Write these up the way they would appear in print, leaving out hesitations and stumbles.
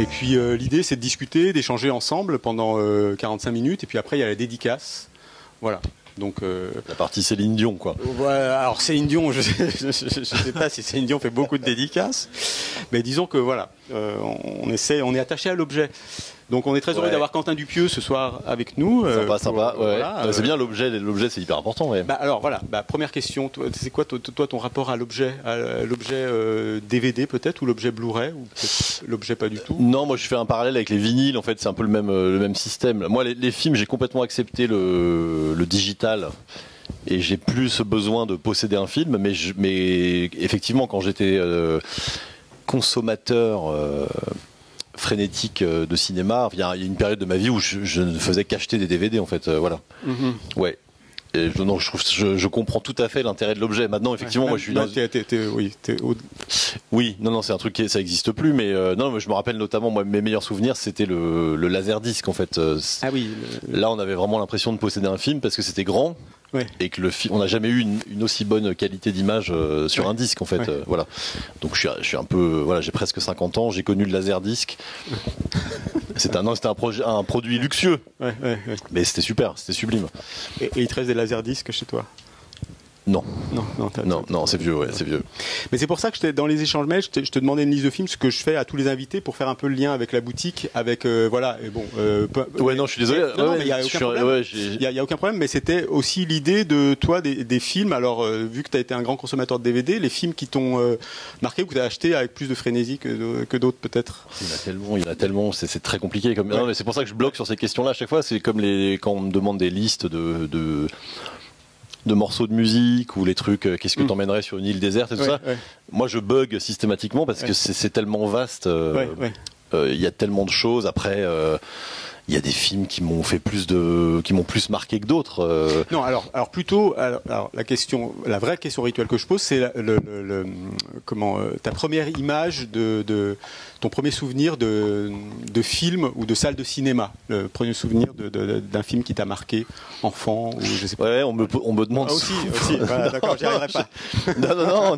Et puis l'idée c'est de discuter, d'échanger ensemble pendant 45 minutes et puis après il y a la dédicace. Voilà. Donc la partie Céline Dion quoi. Voilà, alors Céline Dion, je sais pas si Céline Dion fait beaucoup de dédicaces, mais disons que voilà, on est attaché à l'objet. Donc on est très heureux d'avoir Quentin Dupieux ce soir avec nous. Sympa. Voilà, c'est bien l'objet c'est hyper important. Ouais. Alors voilà, première question, c'est quoi toi ton rapport à l'objet DVD peut-être ou l'objet Blu-ray ou l'objet pas du tout? Non, moi je fais un parallèle avec les vinyles. En fait, c'est un peu le même système. Moi, les films, j'ai complètement accepté le digital. Et j'ai plus ce besoin de posséder un film, mais effectivement, quand j'étais consommateur frénétique de cinéma, il y a une période de ma vie où je ne faisais qu'acheter des DVD en fait, voilà. Ouais. Et je comprends tout à fait l'intérêt de l'objet. Maintenant, effectivement, moi, je suis Oui, non, c'est un truc ça existe plus, mais non, je me rappelle notamment, moi, mes meilleurs souvenirs, c'était le laserdisc, en fait. Ah oui. Là, on avait vraiment l'impression de posséder un film parce que c'était grand. Ouais. Et que on n'a jamais eu une aussi bonne qualité d'image sur un disque en fait, voilà. Donc je suis un peu, voilà, j'ai presque 50 ans, j'ai connu le laserdisc. C'était un produit luxueux, mais c'était super, c'était sublime. Et il te reste des laserdiscs chez toi? Non, c'est vieux, c'est vieux. Mais c'est pour ça que dans les échanges mails, je te demandais une liste de films, ce que je fais à tous les invités pour faire un peu le lien avec la boutique, avec voilà. Et bon. Non, je suis désolé. Il y a aucun problème. Il y a aucun problème, mais c'était aussi l'idée de toi des films. Alors vu que tu as été un grand consommateur de DVD, les films qui t'ont marqué ou que tu as acheté avec plus de frénésie que d'autres peut-être. Il y en a tellement, c'est très compliqué. Non, mais c'est pour ça que je bloque sur ces questions-là à chaque fois. C'est comme quand on me demande des listes de morceaux de musique ou les trucs, qu'est-ce que t'emmènerais sur une île déserte et tout ça. Moi, je bug systématiquement parce que c'est tellement vaste. Il y a tellement de choses. Après, il y a des films qui m'ont plus marqué que d'autres. Non, alors plutôt, la vraie question rituelle que je pose, c'est ta première image ton premier souvenir de film ou de salle de cinéma, le premier souvenir d'un film qui t'a marqué, enfant ou je sais pas. Ouais, on me demande. Ah, aussi. Voilà, d'accord, j'y arriverai pas. Non,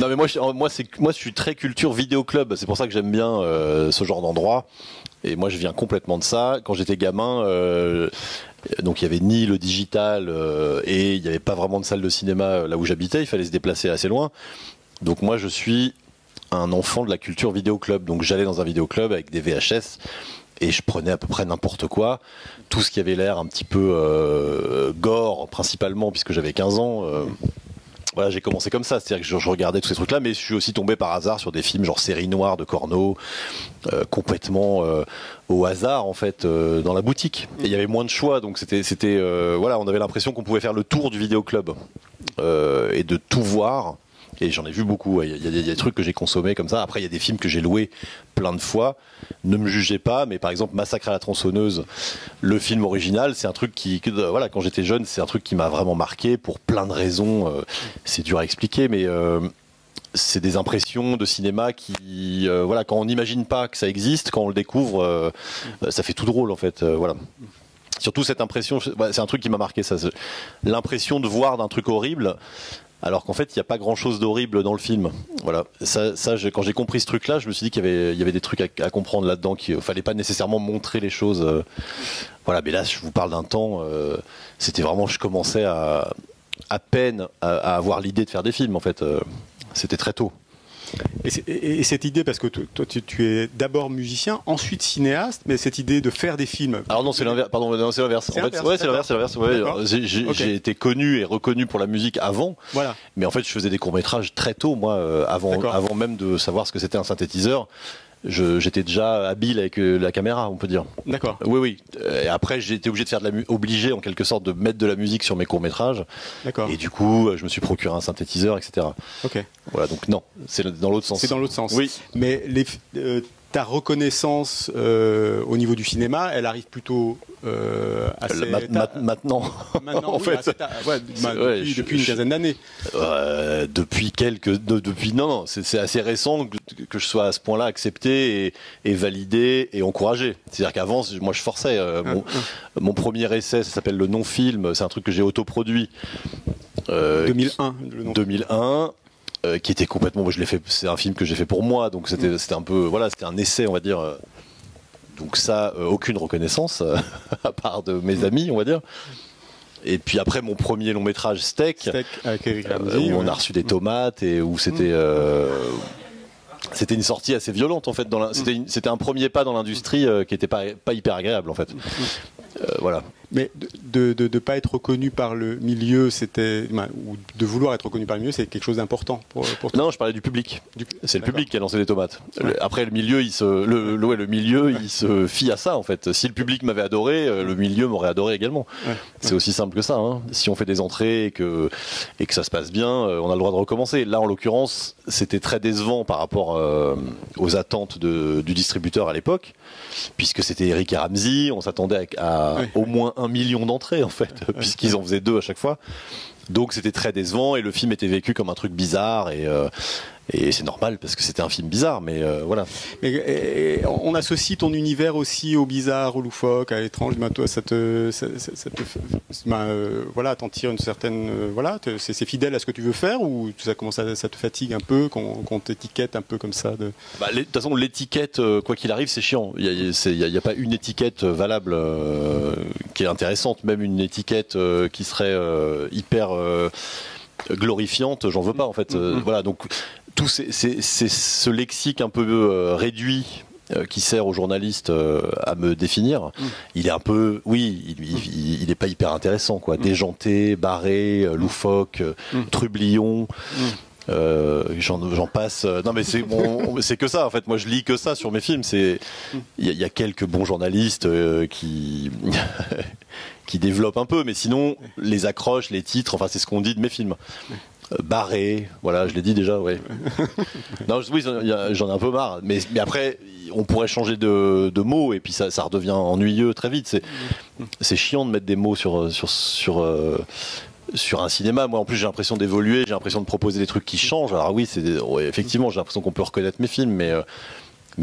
mais moi, je suis très culture vidéoclub. C'est pour ça que j'aime bien ce genre d'endroit. Et moi, je viens complètement de ça. Quand j'étais gamin, donc il y avait ni le digital et il n'y avait pas vraiment de salle de cinéma là où j'habitais. Il fallait se déplacer assez loin. Donc moi, je suis un enfant de la culture vidéoclub. Donc j'allais dans un vidéoclub avec des VHS et je prenais à peu près n'importe quoi. Tout ce qui avait l'air un petit peu gore, principalement, puisque j'avais 15 ans. Voilà, j'ai commencé comme ça, c'est-à-dire que je regardais tous ces trucs-là, mais je suis aussi tombé par hasard sur des films genre Série Noire de Corneau, complètement au hasard en fait, dans la boutique. Et il y avait moins de choix, donc voilà, on avait l'impression qu'on pouvait faire le tour du vidéoclub et de tout voir. Et j'en ai vu beaucoup. Il y a des trucs que j'ai consommés comme ça. Après, il y a des films que j'ai loués plein de fois. Ne me jugez pas, mais par exemple, Massacre à la tronçonneuse, le film original, c'est un truc voilà, quand j'étais jeune, c'est un truc qui m'a vraiment marqué pour plein de raisons. C'est dur à expliquer, mais c'est des impressions de cinéma qui, voilà, quand on n'imagine pas que ça existe, quand on le découvre, ça fait tout drôle en fait. Voilà. Surtout cette impression, c'est un truc qui m'a marqué, ça. L'impression de voir d'un truc horrible. Alors qu'en fait, il n'y a pas grand-chose d'horrible dans le film. Voilà. Quand j'ai compris ce truc-là, je me suis dit qu'il y avait des trucs à comprendre là-dedans, qu'il ne fallait pas nécessairement montrer les choses. Voilà, mais là, je vous parle d'un temps, c'était vraiment, je commençais à peine à avoir l'idée de faire des films, en fait. C'était très tôt. Et cette idée, parce que toi tu es d'abord musicien, ensuite cinéaste, mais cette idée de faire des films. Alors non, c'est l'inverse. Pardon, non, c'est l'inverse. En fait, c'est l'inverse. Ouais. J'ai été connu et reconnu pour la musique avant. Voilà. Mais en fait, je faisais des courts-métrages très tôt, moi, avant même de savoir ce que c'était un synthétiseur. J'étais déjà habile avec la caméra, on peut dire. D'accord. Oui. Et après, j'ai été obligé de faire obligé en quelque sorte de mettre de la musique sur mes courts-métrages. D'accord. Et du coup, je me suis procuré un synthétiseur, etc. Ok. Voilà, donc non, c'est dans l'autre sens. C'est dans l'autre sens. Oui. Mais ta reconnaissance au niveau du cinéma, elle arrive plutôt assez maintenant. Maintenant, en fait, depuis une quinzaine d'années. Non, c'est assez récent que je sois à ce point-là accepté et validé et encouragé. C'est-à-dire qu'avant, moi, je forçais. Mon premier essai, ça s'appelle le non-film. C'est un truc que j'ai autoproduit. 2001. 2001. qui était complètement. Moi, je l'ai fait. C'est un film que j'ai fait pour moi, donc c'était un peu, voilà, c'était un essai, on va dire. Donc ça, aucune reconnaissance à part de mes amis, on va dire. Et puis après mon premier long métrage Steak avec Eric Ramsey, où on a reçu des tomates et où c'était une sortie assez violente en fait. C'était un premier pas dans l'industrie qui était pas hyper agréable en fait. Voilà. Mais de ne pas être reconnu par le milieu, ou de vouloir être reconnu par le milieu, c'est quelque chose d'important pour toi. Non, je parlais du public. C'est le public qui a lancé les tomates. Après, le milieu, le milieu, il se fie à ça en fait. Si le public m'avait adoré, le milieu m'aurait adoré également. C'est aussi simple que ça. Hein. Si on fait des entrées et que ça se passe bien, on a le droit de recommencer. Là, en l'occurrence, c'était très décevant par rapport aux attentes du distributeur à l'époque, puisque c'était Eric et Ramsey. On s'attendait à au moins 1 million d'entrées en fait, puisqu'ils en faisaient 2 à chaque fois. Donc c'était très décevant et le film était vécu comme un truc bizarre et c'est normal parce que c'était un film bizarre, mais voilà. Mais on associe ton univers aussi au bizarre, au loufoque, à l'étrange. Toi, ça te voilà, t'en tire une certaine, voilà, c'est fidèle à ce que tu veux faire, ou ça te fatigue un peu qu'on t'étiquette un peu comme ça de toute façon, l'étiquette, quoi qu'il arrive, c'est chiant. Il y a pas une étiquette valable qui est intéressante, même une étiquette qui serait hyper glorifiante, j'en veux pas en fait. Voilà, donc tout c'est ce lexique un peu réduit qui sert aux journalistes à me définir. Il est un peu, oui, il est pas hyper intéressant quoi. Déjanté, barré, loufoque, trublion. J'en passe. Non mais c'est que ça en fait. Moi je lis que ça sur mes films. Il y a quelques bons journalistes qui qui développent un peu, mais sinon les accroches, les titres, enfin c'est ce qu'on dit de mes films. Barré, voilà, je l'ai dit déjà, ouais. Non, oui, j'en ai un peu marre, mais après, on pourrait changer de mots et puis ça redevient ennuyeux très vite. C'est chiant de mettre des mots sur un cinéma. Moi, en plus, j'ai l'impression d'évoluer, j'ai l'impression de proposer des trucs qui changent. Alors oui, effectivement, j'ai l'impression qu'on peut reconnaître mes films, mais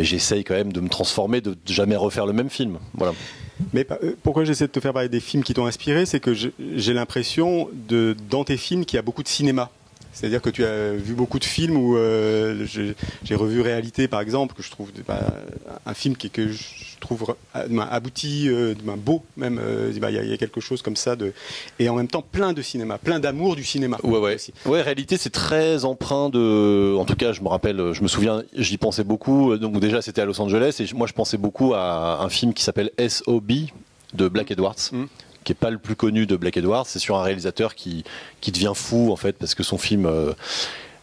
j'essaye quand même de me transformer, de jamais refaire le même film. Voilà. Mais pourquoi j'essaie de te faire parler des films qui t'ont inspiré, c'est que j'ai l'impression dans tes films qu'il y a beaucoup de cinéma. C'est-à-dire que tu as vu beaucoup de films où j'ai revu Réalité par exemple, que je trouve un film que je trouve abouti, beau même. Il y a quelque chose comme ça et en même temps plein de cinéma, plein d'amour du cinéma. Ouais, Réalité c'est très empreint de. En tout cas, je me rappelle, je me souviens, j'y pensais beaucoup. Donc déjà c'était à Los Angeles et moi je pensais beaucoup à un film qui s'appelle S.O.B. de Black Edwards. Qui est pas le plus connu de Black Edwards, c'est sur un réalisateur qui devient fou en fait parce que son film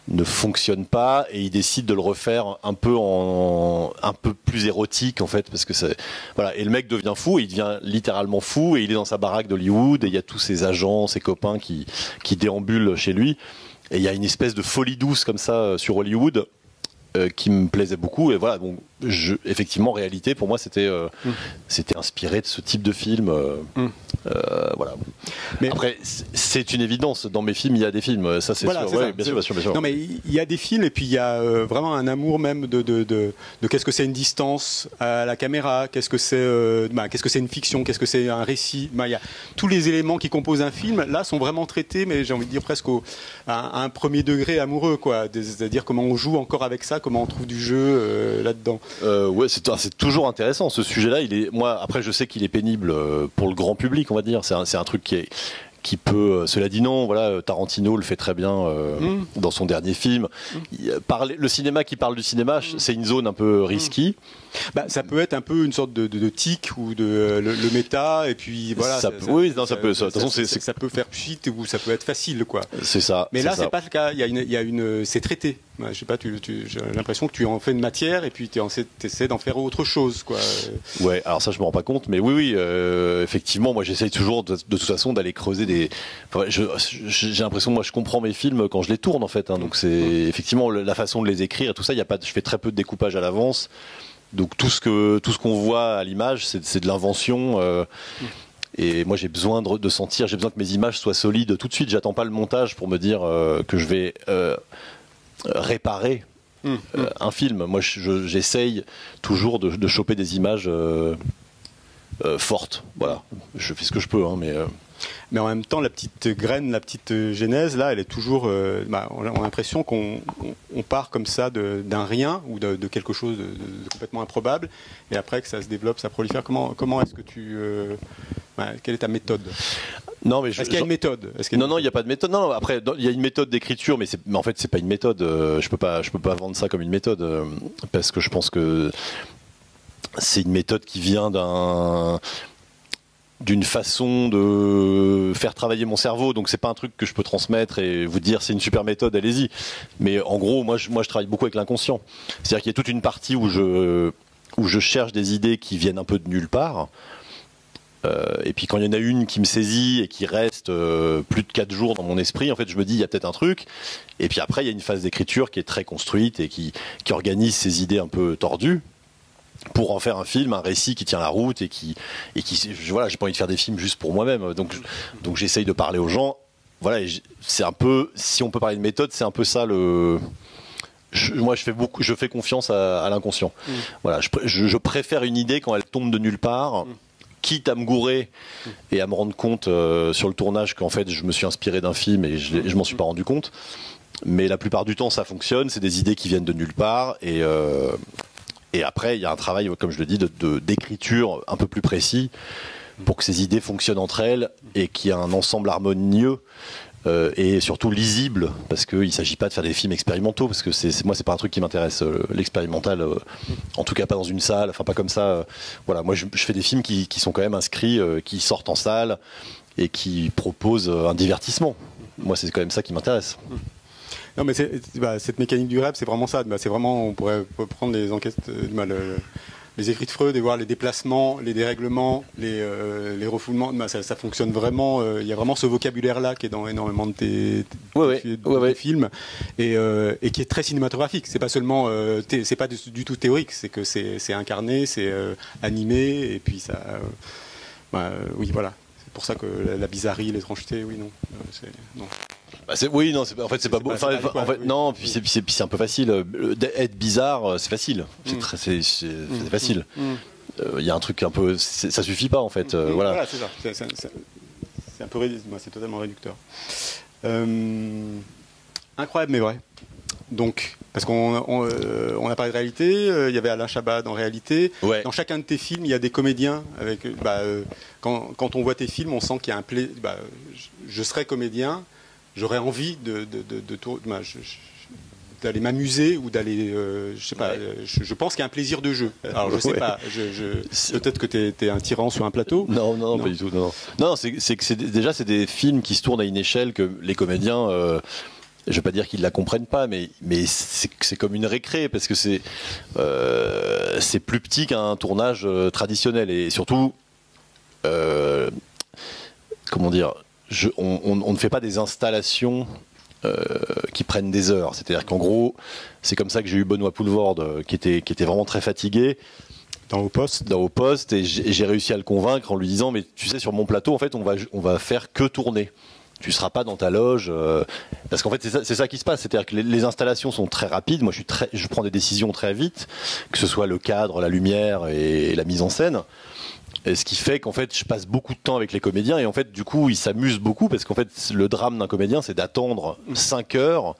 ne fonctionne pas et il décide de le refaire un peu plus érotique en fait parce que voilà, et le mec devient fou et il devient littéralement fou et il est dans sa baraque d'Hollywood et il y a tous ses agents, ses copains qui déambulent chez lui et il y a une espèce de folie douce comme ça sur Hollywood qui me plaisait beaucoup et voilà, donc effectivement Réalité pour moi c'était inspiré de ce type de film voilà. Mais après c'est une évidence, dans mes films il y a des films, ça c'est sûr. Ouais, bien sûr. Non mais il y a des films et puis il y a vraiment un amour même de qu'est-ce que c'est une distance à la caméra, qu'est-ce que c'est une fiction, qu'est-ce que c'est un récit. Il y a tous les éléments qui composent un film là sont vraiment traités, mais j'ai envie de dire presque à un premier degré amoureux quoi, c'est-à-dire comment on joue encore avec ça, comment on trouve du jeu là-dedans. Ouais, c'est toujours intéressant ce sujet-là. Moi, après, je sais qu'il est pénible pour le grand public, on va dire. C'est un truc qui peut. Cela dit, non. Voilà, Tarantino le fait très bien dans son dernier film. Le cinéma qui parle du cinéma, c'est une zone un peu risquée. Ça peut être un peu une sorte de tic ou le méta et puis voilà. Ça peut faire pchit ou ça peut être facile quoi. C'est ça. Mais là, c'est pas le cas. C'est traité. Je sais pas. J'ai l'impression que tu en fais une matière et puis tu essaies d'en faire autre chose quoi. Ouais. Alors ça, je me rends pas compte, mais oui. Effectivement, moi, j'essaye toujours de toute façon d'aller creuser des. J'ai l'impression, moi, je comprends mes films quand je les tourne en fait. Hein, donc c'est effectivement la façon de les écrire et tout ça. Je fais très peu de découpage à l'avance. Donc tout ce qu'on voit à l'image, c'est de l'invention. Et moi, j'ai besoin de sentir, j'ai besoin que mes images soient solides tout de suite. J'attends pas le montage pour me dire que je vais réparer un film. Moi, j'essaye toujours de choper des images fortes. Voilà, je fais ce que je peux, hein, mais. Mais en même temps, la petite graine, la petite genèse, là, elle est toujours. On a l'impression qu'on part comme ça d'un rien ou de quelque chose de complètement improbable, et après que ça se développe, ça prolifère. Comment est-ce que tu. Quelle est ta méthode? Non, mais est-ce qu'il y a une méthode? Non, il n'y a pas de méthode. Non, après, il y a une méthode d'écriture, mais en fait, c'est pas une méthode. Je peux pas vendre ça comme une méthode, parce que je pense que c'est une méthode qui vient d'une façon de faire travailler mon cerveau, donc c'est pas un truc que je peux transmettre et vous dire c'est une super méthode, allez-y. Mais en gros, moi je travaille beaucoup avec l'inconscient. C'est-à-dire qu'il y a toute une partie où je cherche des idées qui viennent un peu de nulle part. Et puis quand il y en a une qui me saisit et qui reste plus de 4 jours dans mon esprit, en fait je me dis il y a peut-être un truc. Et puis après il y a une phase d'écriture qui est très construite et qui organise ces idées un peu tordues pour en faire un film, un récit qui tient la route et qui voilà, j'ai pas envie de faire des films juste pour moi-même. Donc j'essaye de parler aux gens. Voilà, c'est un peu, si on peut parler de méthode, c'est un peu ça moi je fais confiance à l'inconscient. Voilà, je préfère une idée quand elle tombe de nulle part. Quitte à me gourer et à me rendre compte sur le tournage qu'en fait je me suis inspiré d'un film et je m'en suis pas rendu compte, mais la plupart du temps ça fonctionne, c'est des idées qui viennent de nulle part et après il y a un travail, comme je le dis, d'écriture un peu plus précis pour que ces idées fonctionnent entre elles et qu'il y ait un ensemble harmonieux et surtout lisible, parce qu'il ne s'agit pas de faire des films expérimentaux, parce que moi c'est pas un truc qui m'intéresse, l'expérimental, en tout cas pas dans une salle, enfin pas comme ça. Voilà, moi je fais des films qui sont quand même inscrits, qui sortent en salle et qui proposent un divertissement. Moi c'est quand même ça qui m'intéresse. Non, mais cette mécanique du rêve, c'est vraiment ça. C'est vraiment, on pourrait prendre les enquêtes, les écrits de Freud et voir les déplacements, les dérèglements, les refoulements. Ça fonctionne vraiment. Il y a vraiment ce vocabulaire-là qui est dans énormément de tes films et qui est très cinématographique. C'est pas seulement, c'est pas du tout théorique. C'est que c'est incarné, c'est animé et puis ça. Oui, voilà. C'est pour ça que la bizarrerie, l'étrangeté, oui, non. Non. Oui, non, en fait c'est pas beau. Non, puis c'est un peu facile. Être bizarre, c'est facile. C'est facile. Il y a un truc un peu, ça suffit pas en fait. Voilà, c'est ça. C'est un peu c'est totalement réducteur. Incroyable mais vrai. Donc, parce qu'on a parlé de réalité, il y avait Alain Chabat dans Réalité. Ouais. Dans chacun de tes films, il y a des comédiens. Quand on voit tes films, on sent qu'il y a un plaisir. Je serais comédien, j'aurais envie d'aller m'amuser ou d'aller, je sais pas. Je pense qu'il y a un plaisir de jeu. Alors je sais pas. Peut-être que t'es un tyran sur un plateau. Non, pas du tout. Non, c'est que déjà c'est des films qui se tournent à une échelle que les comédiens. Je vais pas dire qu'ils la comprennent pas, mais c'est comme une récré parce que c'est plus petit qu'un tournage traditionnel et surtout comment dire, on ne fait pas des installations qui prennent des heures. C'est-à-dire qu'en gros, c'est comme ça que j'ai eu Benoît Poulvorde qui était vraiment très fatigué. Dans Au Poste, et j'ai réussi à le convaincre en lui disant mais tu sais, sur mon plateau en fait on va faire que tourner. Tu seras pas dans ta loge parce qu'en fait c'est ça qui se passe, c'est-à-dire que les installations sont très rapides. Moi je prends des décisions très vite, que ce soit le cadre, la lumière et la mise en scène. Et ce qui fait qu'en fait je passe beaucoup de temps avec les comédiens et en fait du coup ils s'amusent beaucoup parce qu'en fait le drame d'un comédien c'est d'attendre 5 heures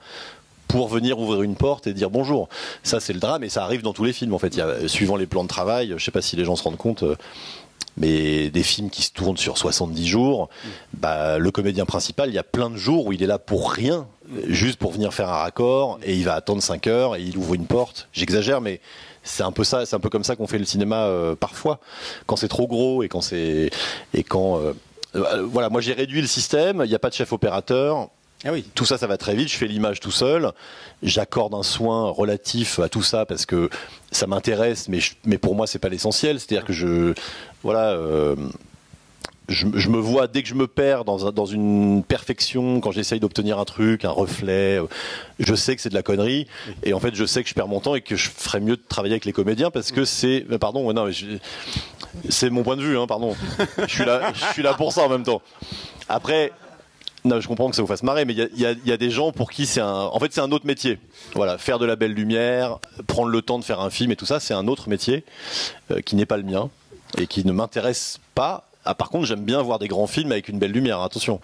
pour venir ouvrir une porte et dire bonjour. Ça c'est le drame et ça arrive dans tous les films en fait. Suivant les plans de travail, je sais pas si les gens se rendent compte. Mais des films qui se tournent sur 70 jours, le comédien principal, il y a plein de jours où il est là pour rien, juste pour venir faire un raccord, et il va attendre 5 heures, et il ouvre une porte. J'exagère, mais c'est un peu ça, c'est un peu comme ça qu'on fait le cinéma parfois, quand c'est trop gros, voilà, moi j'ai réduit le système, il n'y a pas de chef opérateur. Ah oui. Tout ça va très vite, je fais l'image tout seul, j'accorde un soin relatif à tout ça parce que ça m'intéresse, mais pour moi c'est pas l'essentiel, c'est-à-dire que je me vois, dès que je me perds dans une perfection, quand j'essaye d'obtenir un truc, un reflet, je sais que c'est de la connerie, et en fait je sais que je perds mon temps et que je ferais mieux de travailler avec les comédiens parce que c'est mon point de vue, hein, pardon, je suis là pour ça en même temps. Après, non, je comprends que ça vous fasse marrer, mais il y a des gens pour qui c'est un autre métier. Voilà, faire de la belle lumière, prendre le temps de faire un film et tout ça, c'est un autre métier qui n'est pas le mien et qui ne m'intéresse pas. Ah, par contre, j'aime bien voir des grands films avec une belle lumière, attention.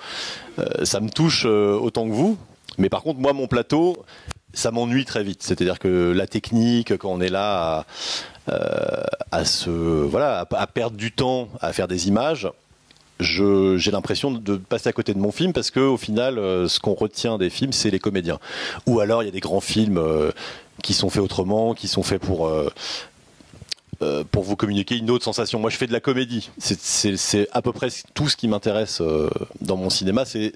Ça me touche autant que vous. Mais par contre, moi, mon plateau, ça m'ennuie très vite. C'est-à-dire que la technique, quand on est là à perdre du temps, à faire des images, j'ai l'impression de passer à côté de mon film parce que au final, ce qu'on retient des films, c'est les comédiens. Ou alors, il y a des grands films qui sont faits autrement, qui sont faits pour vous communiquer une autre sensation. Moi, je fais de la comédie. C'est à peu près tout ce qui m'intéresse dans mon cinéma, c'est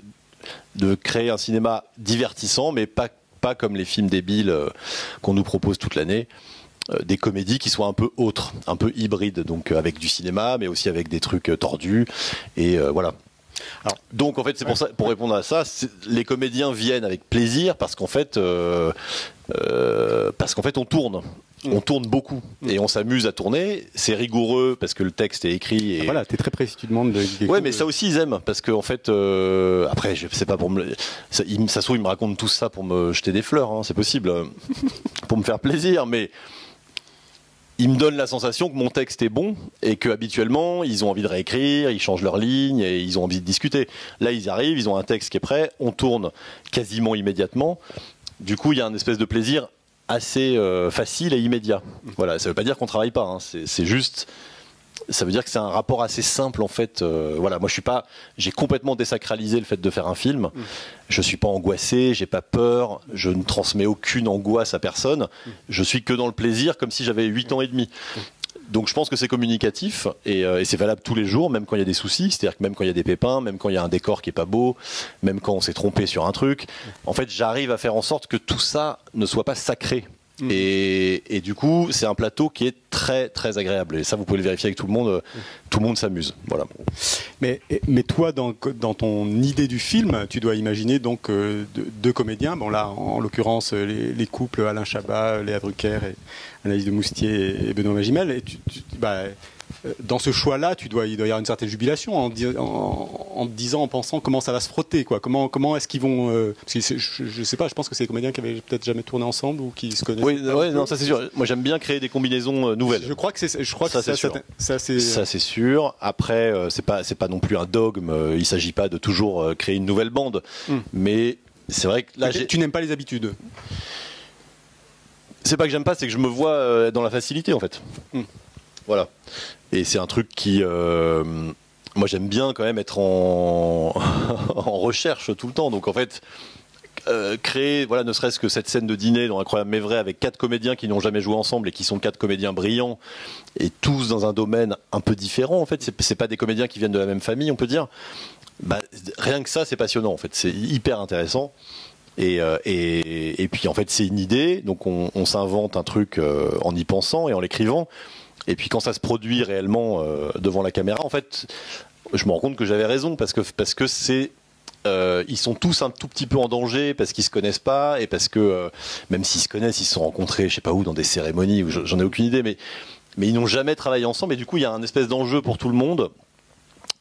de créer un cinéma divertissant, mais pas comme les films débiles qu'on nous propose toute l'année. Des comédies qui soient un peu autres, un peu hybrides, donc avec du cinéma, mais aussi avec des trucs tordus. Et voilà. Alors, donc en fait, c'est pour ça, pour répondre à ça, les comédiens viennent avec plaisir parce qu'en fait, on tourne. On tourne beaucoup et on s'amuse à tourner. C'est rigoureux parce que le texte est écrit. Et... Voilà, t'es très précis, tu demandes. Ouais, mais ça aussi ils aiment parce que en fait, après, je sais pas pour me, ça se trouve ils me racontent tout ça pour me jeter des fleurs, hein, c'est possible, pour me faire plaisir, mais ils me donnent la sensation que mon texte est bon et que habituellement ils ont envie de réécrire, ils changent leur ligne et ils ont envie de discuter. Là, ils arrivent, ils ont un texte qui est prêt, on tourne quasiment immédiatement. Du coup, il y a un espèce de plaisir assez facile et immédiat. Voilà, ça veut pas dire qu'on travaille pas, hein. C'est juste, ça veut dire que c'est un rapport assez simple en fait. Voilà, moi j'ai complètement désacralisé le fait de faire un film. Je suis pas angoissé, j'ai pas peur, je ne transmets aucune angoisse à personne. Je suis que dans le plaisir, comme si j'avais 8 ans et demi. Donc je pense que c'est communicatif et c'est valable tous les jours, même quand il y a des soucis, c'est-à-dire que même quand il y a des pépins, même quand il y a un décor qui est pas beau, même quand on s'est trompé sur un truc. En fait, j'arrive à faire en sorte que tout ça ne soit pas sacré. Et du coup, c'est un plateau qui est très très agréable. Et ça, vous pouvez le vérifier avec tout le monde. Tout le monde s'amuse. Voilà. Mais toi, dans ton idée du film, tu dois imaginer donc deux comédiens. Bon là, en l'occurrence, les couples Alain Chabat, Léa Drucker et Anaïs de Moustier et Benoît Magimel. Et dans ce choix-là, il doit y avoir une certaine jubilation en te disant, en pensant comment ça va se frotter, quoi. Comment est-ce qu'ils vont parce que je sais pas, je pense que c'est des comédiens qui avaient peut-être jamais tourné ensemble ou qui se connaissent. Oui, non, ça c'est sûr. Moi, j'aime bien créer des combinaisons nouvelles. Je crois que c'est ça c'est sûr. Après, c'est pas non plus un dogme. Il s'agit pas de toujours créer une nouvelle bande, mais c'est vrai que là, tu n'aimes pas les habitudes. C'est pas que j'aime pas, c'est que je me vois dans la facilité en fait. Voilà. Et c'est un truc qui, moi j'aime bien quand même être en recherche tout le temps. Donc en fait, créer, voilà, ne serait-ce que cette scène de dîner dans Incroyable mais vrai avec 4 comédiens qui n'ont jamais joué ensemble et qui sont 4 comédiens brillants et tous dans un domaine un peu différent. En fait, c'est pas des comédiens qui viennent de la même famille, on peut dire. Rien que ça, c'est passionnant. En fait, c'est hyper intéressant. Et puis en fait, c'est une idée. Donc on s'invente un truc en y pensant et en l'écrivant. Et puis quand ça se produit réellement devant la caméra, en fait, je me rends compte que j'avais raison parce que c'est ils sont tous un tout petit peu en danger parce qu'ils se connaissent pas et parce que même s'ils se connaissent, ils se sont rencontrés, je sais pas où, dans des cérémonies où j'en ai aucune idée, mais ils n'ont jamais travaillé ensemble et du coup il y a un espèce d'enjeu pour tout le monde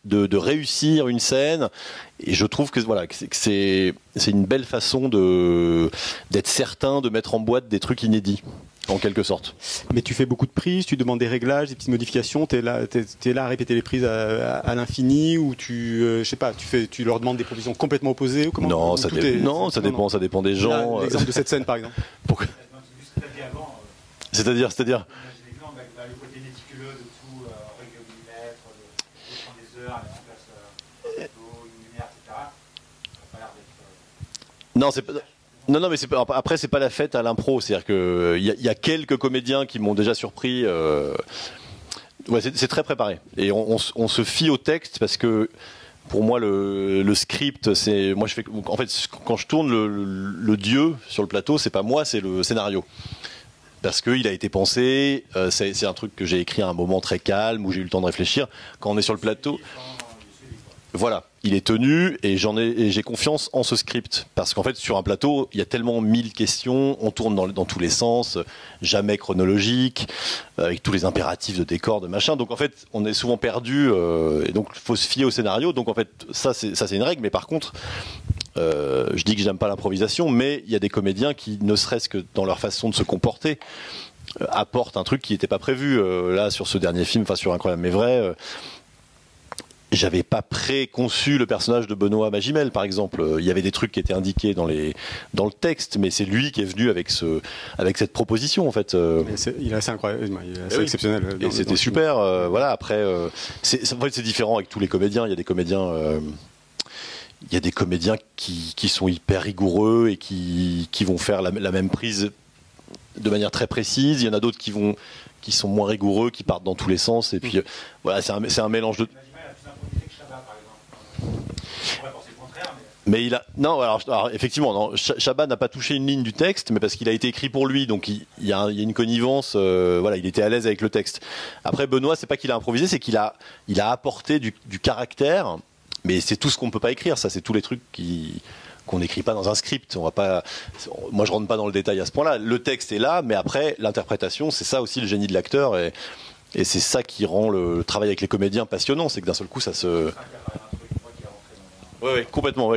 de réussir une scène et je trouve que voilà que c'est une belle façon d'être certain de mettre en boîte des trucs inédits. En quelque sorte. Mais tu fais beaucoup de prises, tu demandes des réglages, des petites modifications, t'es là à répéter les prises à l'infini ou je sais pas, tu leur demandes des provisions complètement opposées ou comment? Non, ça dépend des gens. L'exemple de cette scène par exemple. Pourquoi? C'est-à-dire le côté méticuleux de tout, règle au millimètre, de prendre des heures, mettre en place un plateau, une lumière, etc. Ça n'a pas l'air d'être. Non, c'est pas. Non, mais après, c'est pas la fête à l'impro. C'est-à-dire qu'il y a quelques comédiens qui m'ont déjà surpris. Ouais, c'est très préparé. Et on se fie au texte parce que pour moi, le script, c'est. Moi, en fait, quand je tourne le dieu sur le plateau, c'est pas moi, c'est le scénario. Parce qu'il a été pensé, c'est un truc que j'ai écrit à un moment très calme où j'ai eu le temps de réfléchir. Quand on est sur le plateau. Voilà, il est tenu et j'ai confiance en ce script parce qu'en fait sur un plateau il y a tellement 1000 questions, on tourne dans tous les sens, jamais chronologique, avec tous les impératifs de décor, de machin. Donc en fait on est souvent perdu et donc il faut se fier au scénario. Donc en fait ça c'est une règle, mais par contre je dis que j'aime pas l'improvisation, mais il y a des comédiens qui ne serait-ce que dans leur façon de se comporter apportent un truc qui n'était pas prévu. Là sur ce dernier film, enfin sur Incroyable mais vrai. j'avais pas préconçu le personnage de Benoît Magimel, par exemple. Il y avait des trucs qui étaient indiqués dans le texte, mais c'est lui qui est venu avec cette proposition, en fait. Il est assez incroyable, il est assez oui. exceptionnel. Et c'était super. Voilà. Après, en fait, c'est différent avec tous les comédiens. Il y a des comédiens. Il y a des comédiens qui sont hyper rigoureux et qui vont faire la même prise de manière très précise. Il y en a d'autres qui sont moins rigoureux, qui partent dans tous les sens. Et puis voilà, c'est un mélange de. Mais il a alors effectivement non, Chabat n'a pas touché une ligne du texte, mais parce qu'il a été écrit pour lui, donc il y a une connivence. Voilà, il était à l'aise avec le texte. Après Benoît, c'est pas qu'il a improvisé, c'est qu'il a apporté du caractère. Mais c'est tout ce qu'on peut pas écrire. Ça, c'est tous les trucs qu'on n'écrit pas dans un script. On va pas. Moi, je rentre pas dans le détail à ce point-là. Le texte est là, mais après l'interprétation, c'est ça aussi le génie de l'acteur, et c'est ça qui rend le travail avec les comédiens passionnant. C'est que d'un seul coup, ça se. Oui, complètement.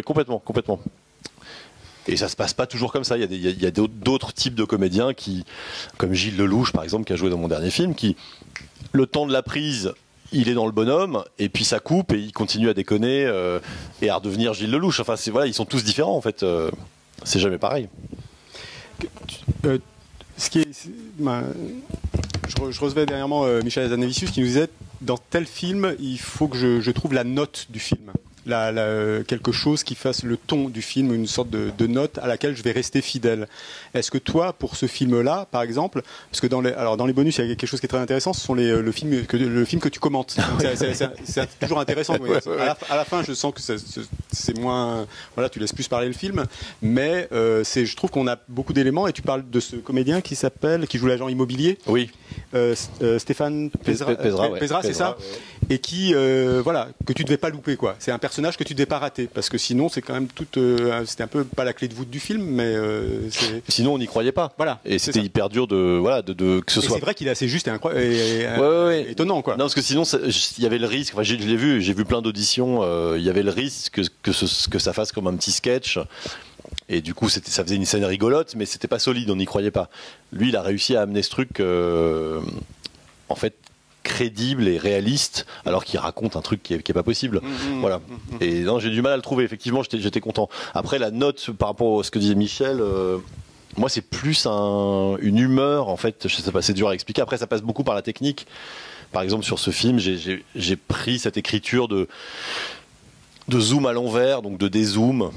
Et ça se passe pas toujours comme ça. Il y a d'autres types de comédiens comme Gilles Lelouch par exemple, qui a joué dans mon dernier film, qui le temps de la prise, il est dans le bonhomme, et puis ça coupe et il continue à déconner et à redevenir Gilles Lelouch. Enfin, voilà, ils sont tous différents en fait. C'est jamais pareil. Je recevais dernièrement Michel Hazanavicius qui nous disait dans tel film, il faut que je trouve la note du film. Quelque chose qui fasse le ton du film, une sorte de note à laquelle je vais rester fidèle. Est-ce que toi, pour ce film-là, par exemple, parce que dans les bonus, il y a quelque chose qui est très intéressant, ce sont le film que tu commentes. C'est toujours intéressant. À la fin, je sens que c'est moins, voilà, tu laisses plus parler le film, mais je trouve qu'on a beaucoup d'éléments. Et tu parles de ce comédien qui joue l'agent immobilier. Oui. Stéphane Pézra, c'est ça. Ouais. Et voilà, que tu devais pas louper, quoi. C'est un personnage que tu devais pas rater, parce que sinon c'est quand même c'était un peu pas la clé de voûte du film, mais sinon on n'y croyait pas. Voilà. Et c'était hyper dur que ce soit. C'est vrai qu'il est assez juste et incroyable, étonnant, quoi. Non, parce que sinon il y avait le risque. Enfin, j'ai vu plein d'auditions. Il y avait le risque que ça fasse comme un petit sketch. Et du coup, ça faisait une scène rigolote, mais c'était pas solide, on n'y croyait pas. Lui, il a réussi à amener ce truc, en fait, crédible et réaliste, alors qu'il raconte un truc qui est pas possible. Voilà. Et non, j'ai du mal à le trouver. Effectivement, j'étais content. Après, la note par rapport à ce que disait Michel, moi, c'est plus une humeur, en fait. Je sais pas, c'est dur à expliquer. Après, ça passe beaucoup par la technique. Par exemple, sur ce film, j'ai pris cette écriture de zoom à l'envers, donc de dézoom.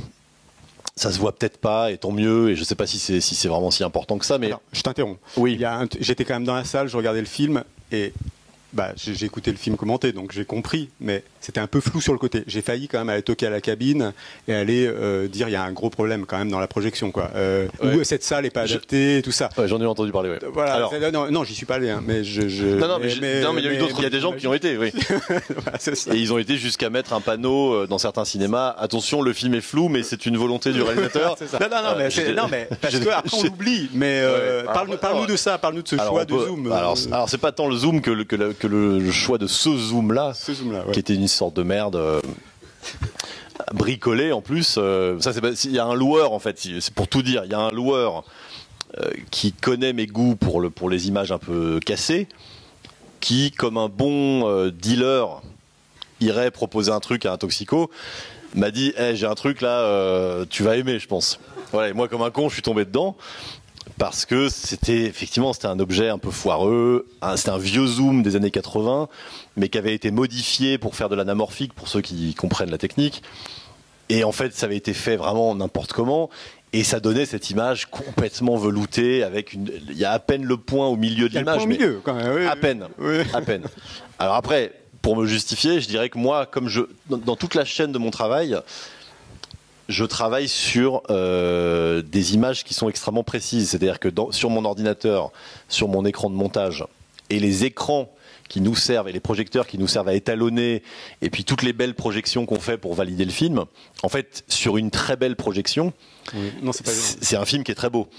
Ça se voit peut-être pas, et tant mieux, et je sais pas si c'est vraiment si important que ça, mais... Alors, je t'interromps. Oui. J'étais quand même dans la salle, je regardais le film, et j'ai écouté le film commenté, donc j'ai compris, mais c'était un peu flou sur le côté. J'ai failli quand même aller toquer à la cabine et aller dire il y a un gros problème quand même dans la projection, quoi. Ou cette salle n'est pas adaptée, tout ça. Ouais, j'en ai entendu parler. Ouais. Voilà. Alors, non, j'y suis pas allé, hein, mais Non, mais il y a des gens qui y ont été, oui. Voilà, et ils ont été jusqu'à mettre un panneau dans certains cinémas. Attention, le film est flou, mais c'est une volonté du réalisateur. mais parce que après on l'oublie. Mais parle-nous de ça, parle-nous de ce choix de zoom. Alors c'est pas tant le zoom que le choix de ce zoom-là, ouais. Qui était une sorte de merde bricolé en plus. Il y a un loueur, en fait, c'est pour tout dire. Il y a un loueur qui connaît mes goûts pour les images un peu cassées, qui, comme un bon dealer, irait proposer un truc à un toxico, m'a dit hey, j'ai un truc là, tu vas aimer, je pense. Voilà, et moi, comme un con, je suis tombé dedans. Parce que c'était un objet un peu foireux, c'était un vieux zoom des années 80, mais qui avait été modifié pour faire de l'anamorphique, pour ceux qui comprennent la technique. Et en fait, ça avait été fait vraiment n'importe comment, et ça donnait cette image complètement veloutée, il y a à peine le point au milieu de l'image. Il y a le point au milieu, quand même. Oui, à peine. Alors après, pour me justifier, je dirais que moi, comme dans toute la chaîne de mon travail, je travaille sur des images qui sont extrêmement précises. C'est-à-dire que sur mon ordinateur, sur mon écran de montage, et les écrans qui nous servent, et les projecteurs qui nous servent à étalonner, et puis toutes les belles projections qu'on fait pour valider le film, en fait, sur une très belle projection, c'est un film qui est très beau.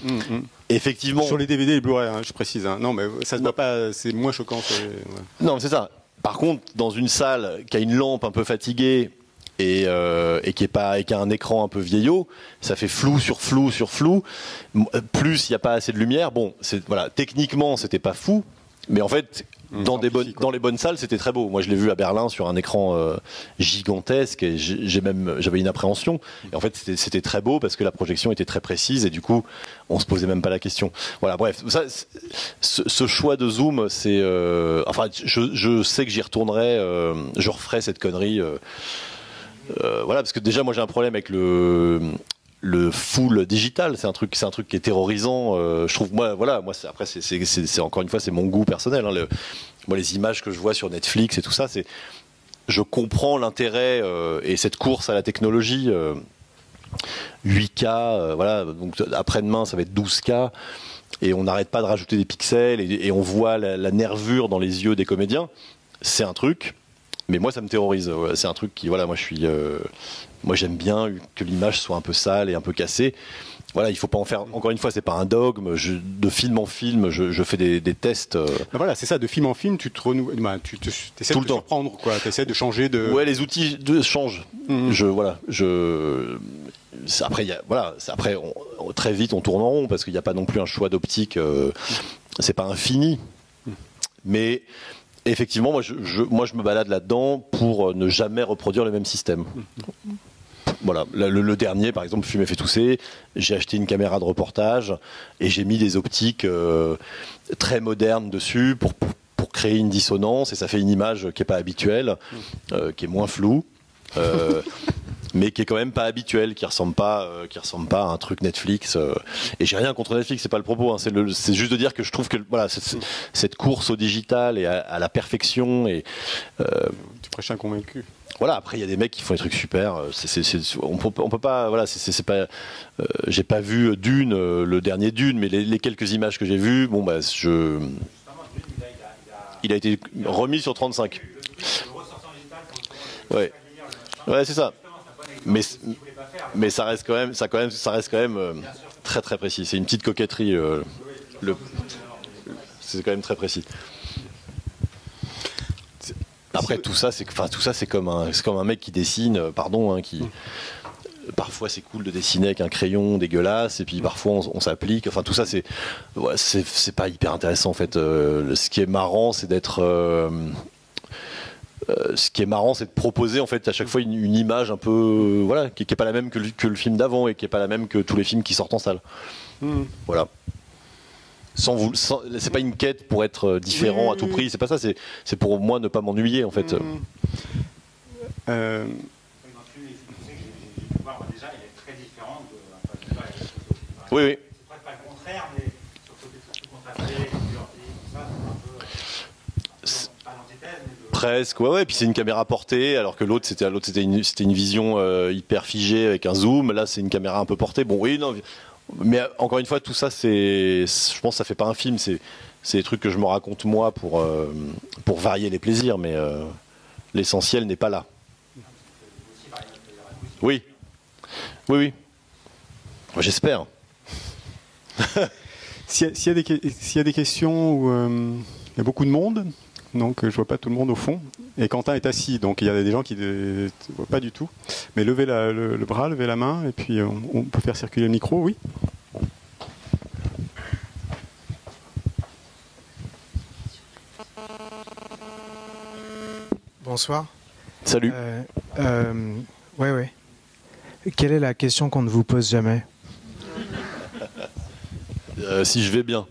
Effectivement. Sur les DVD et les Blu-ray, hein, je précise. Hein. Non, mais ça se voit pas, c'est moins choquant. Ouais. Non, c'est ça. Par contre, dans une salle qui a une lampe un peu fatiguée, et qui a un écran un peu vieillot, ça fait flou sur flou sur flou. Plus il n'y a pas assez de lumière. Bon, voilà, techniquement c'était pas fou, mais en fait dans les bonnes salles, c'était très beau. Moi, je l'ai vu à Berlin sur un écran gigantesque et j'avais une appréhension. Et en fait, c'était très beau parce que la projection était très précise et du coup, on se posait même pas la question. Voilà, bref, ça, ce choix de zoom, c'est, enfin, je sais que j'y retournerai, je referai cette connerie. Voilà, parce que déjà, moi, j'ai un problème avec le full digital, c'est un truc qui est terrorisant. Je trouve, moi, après, c'est encore une fois, c'est mon goût personnel. Hein, moi, les images que je vois sur Netflix et tout ça, je comprends l'intérêt et cette course à la technologie. 8K, voilà. Donc après-demain, ça va être 12K, et on n'arrête pas de rajouter des pixels et on voit la nervure dans les yeux des comédiens. C'est un truc. Mais moi, ça me terrorise. C'est un truc qui, voilà, moi, j'aime bien que l'image soit un peu sale et un peu cassée. Voilà, il faut pas en faire. Encore une fois, c'est pas un dogme. De film en film, je fais des tests. Voilà, c'est ça. De film en film, tu te renouvelles. Tu essaies de te surprendre, quoi. Tu essaies de changer de. Ouais, les outils changent. Après, après, très vite, on tourne en rond parce qu'il n'y a pas non plus un choix d'optique. C'est pas infini, mais effectivement, moi, je me balade là-dedans pour ne jamais reproduire le même système. Voilà, le dernier, par exemple, Fumer fait tousser, j'ai acheté une caméra de reportage et j'ai mis des optiques très modernes dessus pour créer une dissonance, et ça fait une image qui n'est pas habituelle, qui est moins floue. Mais qui est quand même pas habituel, qui ressemble pas à un truc Netflix. Et j'ai rien contre Netflix, c'est pas le propos. Hein, c'est juste de dire que je trouve que voilà, cette course au digital et à la perfection et tu prêches un convaincu. Voilà. Après, il y a des mecs qui font des trucs super. On peut pas. Voilà, c'est pas. J'ai pas vu Dune, le dernier Dune, mais les quelques images que j'ai vues, bon bah il a été remis sur 35. Ouais. Ouais, c'est ça. Mais ça reste quand même très très précis. C'est une petite coquetterie. C'est quand même très précis. Après tout ça, c'est comme un mec qui dessine. Pardon, hein, qui parfois c'est cool de dessiner avec un crayon dégueulasse et puis parfois on s'applique. Enfin tout ça c'est pas hyper intéressant en fait. Ce qui est marrant, c'est d'être c'est de proposer en fait à chaque fois une image un peu voilà qui est pas la même que le film d'avant et qui est pas la même que tous les films qui sortent en salle. Voilà. C'est pas une quête pour être différent à tout prix. C'est pas ça. C'est pour moi ne pas m'ennuyer en fait. Oui. C'est presque pas le contraire, mais sur le côté surtout contrasté, presque, ouais, puis c'est une caméra portée, alors que l'autre c'était une vision hyper figée avec un zoom. Là, c'est une caméra un peu portée. Bon, oui, non, mais encore une fois, tout ça, je pense, que ça fait pas un film. C'est des trucs que je me raconte moi pour varier les plaisirs, mais l'essentiel n'est pas là. Oui. J'espère. S'il y a des questions où il y a beaucoup de monde, donc je vois pas tout le monde au fond, et Quentin est assis, donc il y a des gens qui ne voient pas du tout. Mais levez le bras, levez la main, et puis on peut faire circuler le micro, oui. Bonsoir. Salut. Ouais. Quelle est la question qu'on ne vous pose jamais ? Si je vais bien.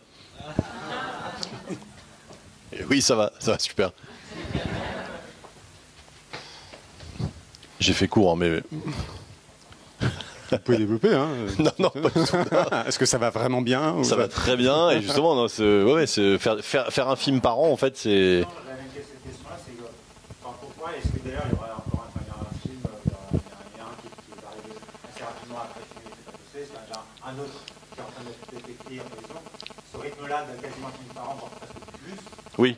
Oui, ça va super. J'ai fait court, mais... Vous pouvez développer, hein. Non, pas du tout. Est-ce que ça va vraiment bien ? Ça va très bien, et justement, non, faire un film par an, en fait, c'est... La même question-là, c'est pourquoi est-ce que d'ailleurs il y aura encore un film, il y a un qui est arrivé assez rapidement après Fumer fait tousser, c'est un autre qui est en train d'être écrit en télévision. Ce rythme-là de quasiment un film par an, voire presque plus. Oui.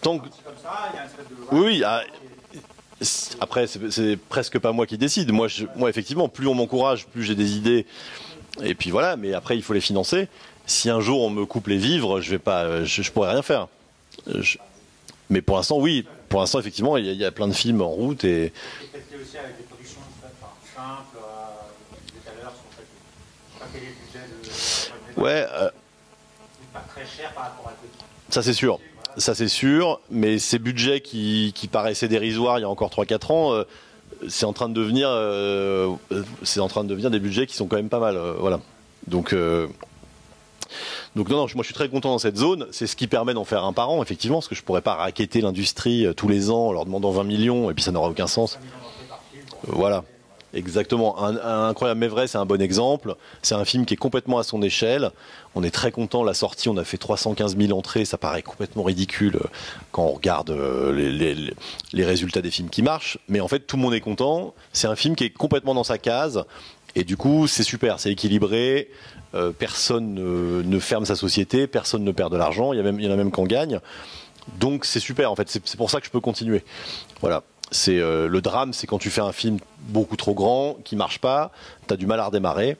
Tant que... Comme ça, il y a une espèce de... Oui. Après, c'est presque pas moi qui décide. Moi, effectivement, plus on m'encourage, plus j'ai des idées. Et puis voilà, mais après, il faut les financer. Si un jour on me coupe les vivres, je pourrais rien faire. Mais pour l'instant, oui. Pour l'instant, effectivement, il y a plein de films en route. Et peut-être aussi avec des productions simples, vous disiez tout à l'heure, pas quel est le budget de... ouais. Pas très cher par rapport à... Ça, c'est sûr. ça c'est sûr, mais ces budgets qui paraissaient dérisoires il y a encore 3-4 ans, c'est en train de devenir des budgets qui sont quand même pas mal, voilà. Donc non, moi je suis très content dans cette zone. C'est ce qui permet d'en faire un par an, effectivement, parce que je pourrais pas racketter l'industrie tous les ans en leur demandant 20 millions, et puis ça n'aura aucun sens. Voilà, exactement. Un Incroyable mais vrai, c'est un bon exemple. C'est un film qui est complètement à son échelle. On est très content. La sortie, on a fait 315 000 entrées. Ça paraît complètement ridicule quand on regarde les résultats des films qui marchent. Mais en fait, tout le monde est content. C'est un film qui est complètement dans sa case. Et du coup, c'est super, c'est équilibré. Personne ne ferme sa société, personne ne perd de l'argent. Il y en a même qui en gagnent. Donc c'est super. En fait, c'est pour ça que je peux continuer. Voilà. C'est le drame, c'est quand tu fais un film beaucoup trop grand, qui marche pas, t'as du mal à redémarrer.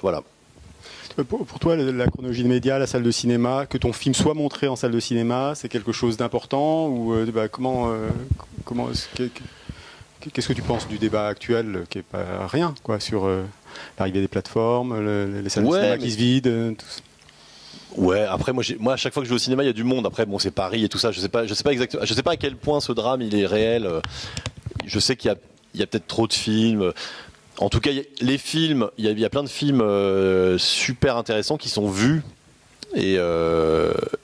Voilà. Pour toi, la chronologie des médias, la salle de cinéma, que ton film soit montré en salle de cinéma, c'est quelque chose d'important ou qu'est-ce que tu penses du débat actuel qui est pas rien, quoi, sur l'arrivée des plateformes, les salles de cinéma qui se vident, tout ça. Ouais, après moi à chaque fois que je vais au cinéma, il y a du monde. Après bon, c'est Paris et tout ça, je sais pas exactement, je sais pas à quel point ce drame il est réel. Je sais qu'il y a peut-être trop de films. En tout cas, les films, il y a plein de films super intéressants qui sont vus et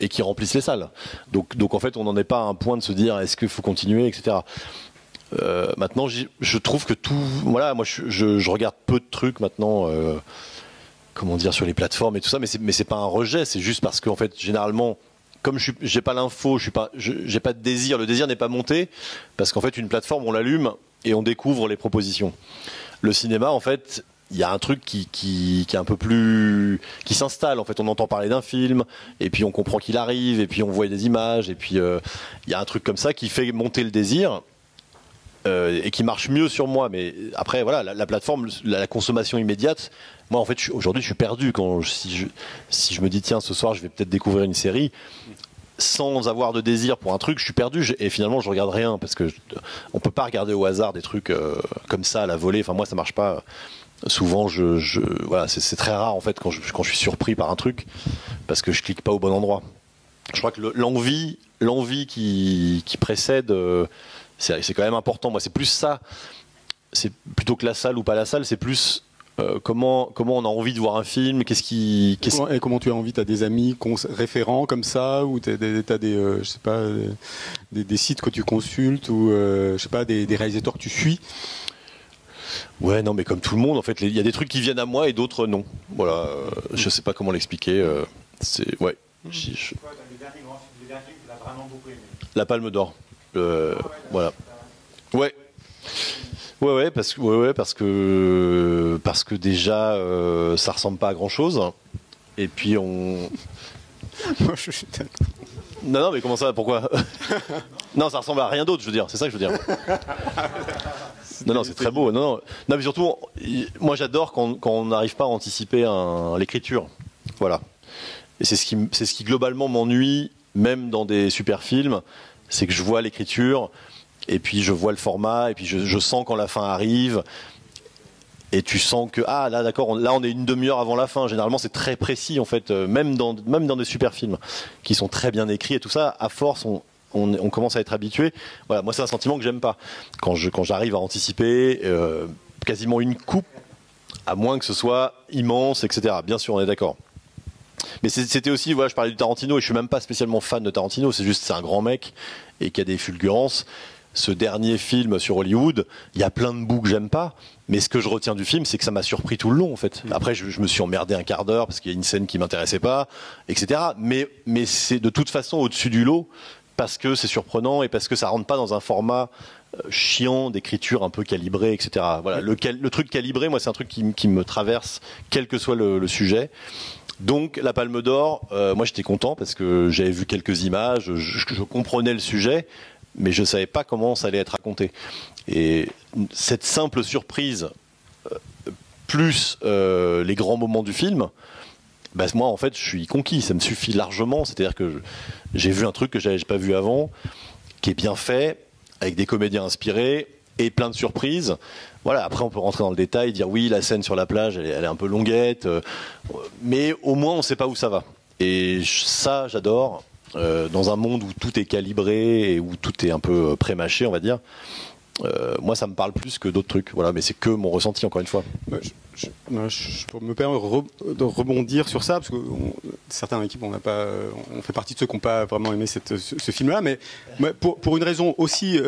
qui remplissent les salles. Donc en fait, on n'en est pas à un point de se dire est-ce qu'il faut continuer, etc. Maintenant, je trouve que tout, voilà, moi je regarde peu de trucs maintenant. Comment dire, sur les plateformes et tout ça, mais c'est pas un rejet, c'est juste parce qu'en fait généralement comme j'ai pas l'info, j'ai pas de désir, le désir n'est pas monté parce qu'en fait une plateforme on l'allume et on découvre les propositions. Le cinéma en fait il y a un truc qui est un peu plus qui s'installe, en fait on entend parler d'un film et puis on comprend qu'il arrive et puis on voit des images et puis il y a un truc comme ça qui fait monter le désir. Et qui marche mieux sur moi, mais après voilà la plateforme, la consommation immédiate, moi en fait aujourd'hui je suis perdu si je me dis tiens ce soir je vais peut-être découvrir une série sans avoir de désir pour un truc, je suis perdu et finalement je regarde rien parce que on peut pas regarder au hasard des trucs comme ça à la volée, enfin moi ça marche pas souvent, voilà, c'est très rare en fait quand je suis surpris par un truc parce que je clique pas au bon endroit. Je crois que l'envie qui précède c'est quand même important. Moi, c'est plus ça. C'est plutôt que la salle ou pas la salle. C'est plus comment on a envie de voir un film. Et comment tu as envie? T'as des amis référents comme ça, ou t'as des je sais pas, des sites que tu consultes, ou je sais pas, des réalisateurs que tu suis? Ouais, non, mais comme tout le monde, en fait, il y a des trucs qui viennent à moi et d'autres non. Voilà, je sais pas comment l'expliquer. C'est ouais. Le dernier grand film, le dernier film que tu as vraiment beaucoup aimé. La Palme d'Or. Voilà. Ouais, parce que déjà ça ressemble pas à grand chose. Et puis on. Non, mais comment ça? Pourquoi? Non, ça ressemble à rien d'autre, je veux dire. C'est ça que je veux dire. Non, c'est très beau. Non, mais surtout, moi j'adore quand on n'arrive pas à anticiper l'écriture. Voilà. Et c'est ce qui globalement m'ennuie, même dans des super films. C'est que je vois l'écriture et puis je vois le format et puis je sens quand la fin arrive et tu sens que là d'accord, là on est une demi-heure avant la fin. Généralement c'est très précis en fait, même dans des super films qui sont très bien écrits et tout ça, à force on commence à être habitué. Voilà, moi c'est un sentiment que j'aime pas quand j'arrive à anticiper quasiment une coupe, à moins que ce soit immense, etc. Bien sûr, on est d'accord. Mais c'était aussi, voilà, je parlais du Tarantino et je suis même pas spécialement fan de Tarantino, c'est un grand mec et qui a des fulgurances. Ce dernier film sur Hollywood, il y a plein de bouts que j'aime pas, mais ce que je retiens du film, c'est que ça m'a surpris tout le long en fait. Après, je me suis emmerdé un quart d'heure parce qu'il y a une scène qui m'intéressait pas, etc. Mais c'est de toute façon au-dessus du lot parce que c'est surprenant et parce que ça rentre pas dans un format chiant d'écriture un peu calibré, etc. Voilà, le truc calibré, moi, c'est un truc qui me traverse, quel que soit le sujet. Donc la Palme d'Or, moi j'étais content parce que j'avais vu quelques images, je comprenais le sujet, mais je savais pas comment ça allait être raconté. Et cette simple surprise, plus les grands moments du film, bah, moi en fait je suis conquis, ça me suffit largement. C'est-à-dire que j'ai vu un truc que j'avais pas vu avant, qui est bien fait, avec des comédiens inspirés et plein de surprises. Voilà, après on peut rentrer dans le détail, dire oui, la scène sur la plage, elle est un peu longuette, mais au moins on sait pas où ça va. Et ça, j'adore. dans un monde où tout est calibré et où tout est un peu prémâché, on va dire. Moi, ça me parle plus que d'autres trucs. Voilà, mais c'est que mon ressenti, encore une fois. Je me permets de rebondir sur ça, parce que certains dans l'équipe, on fait partie de ceux qui n'ont pas vraiment aimé ce film-là, mais pour une raison aussi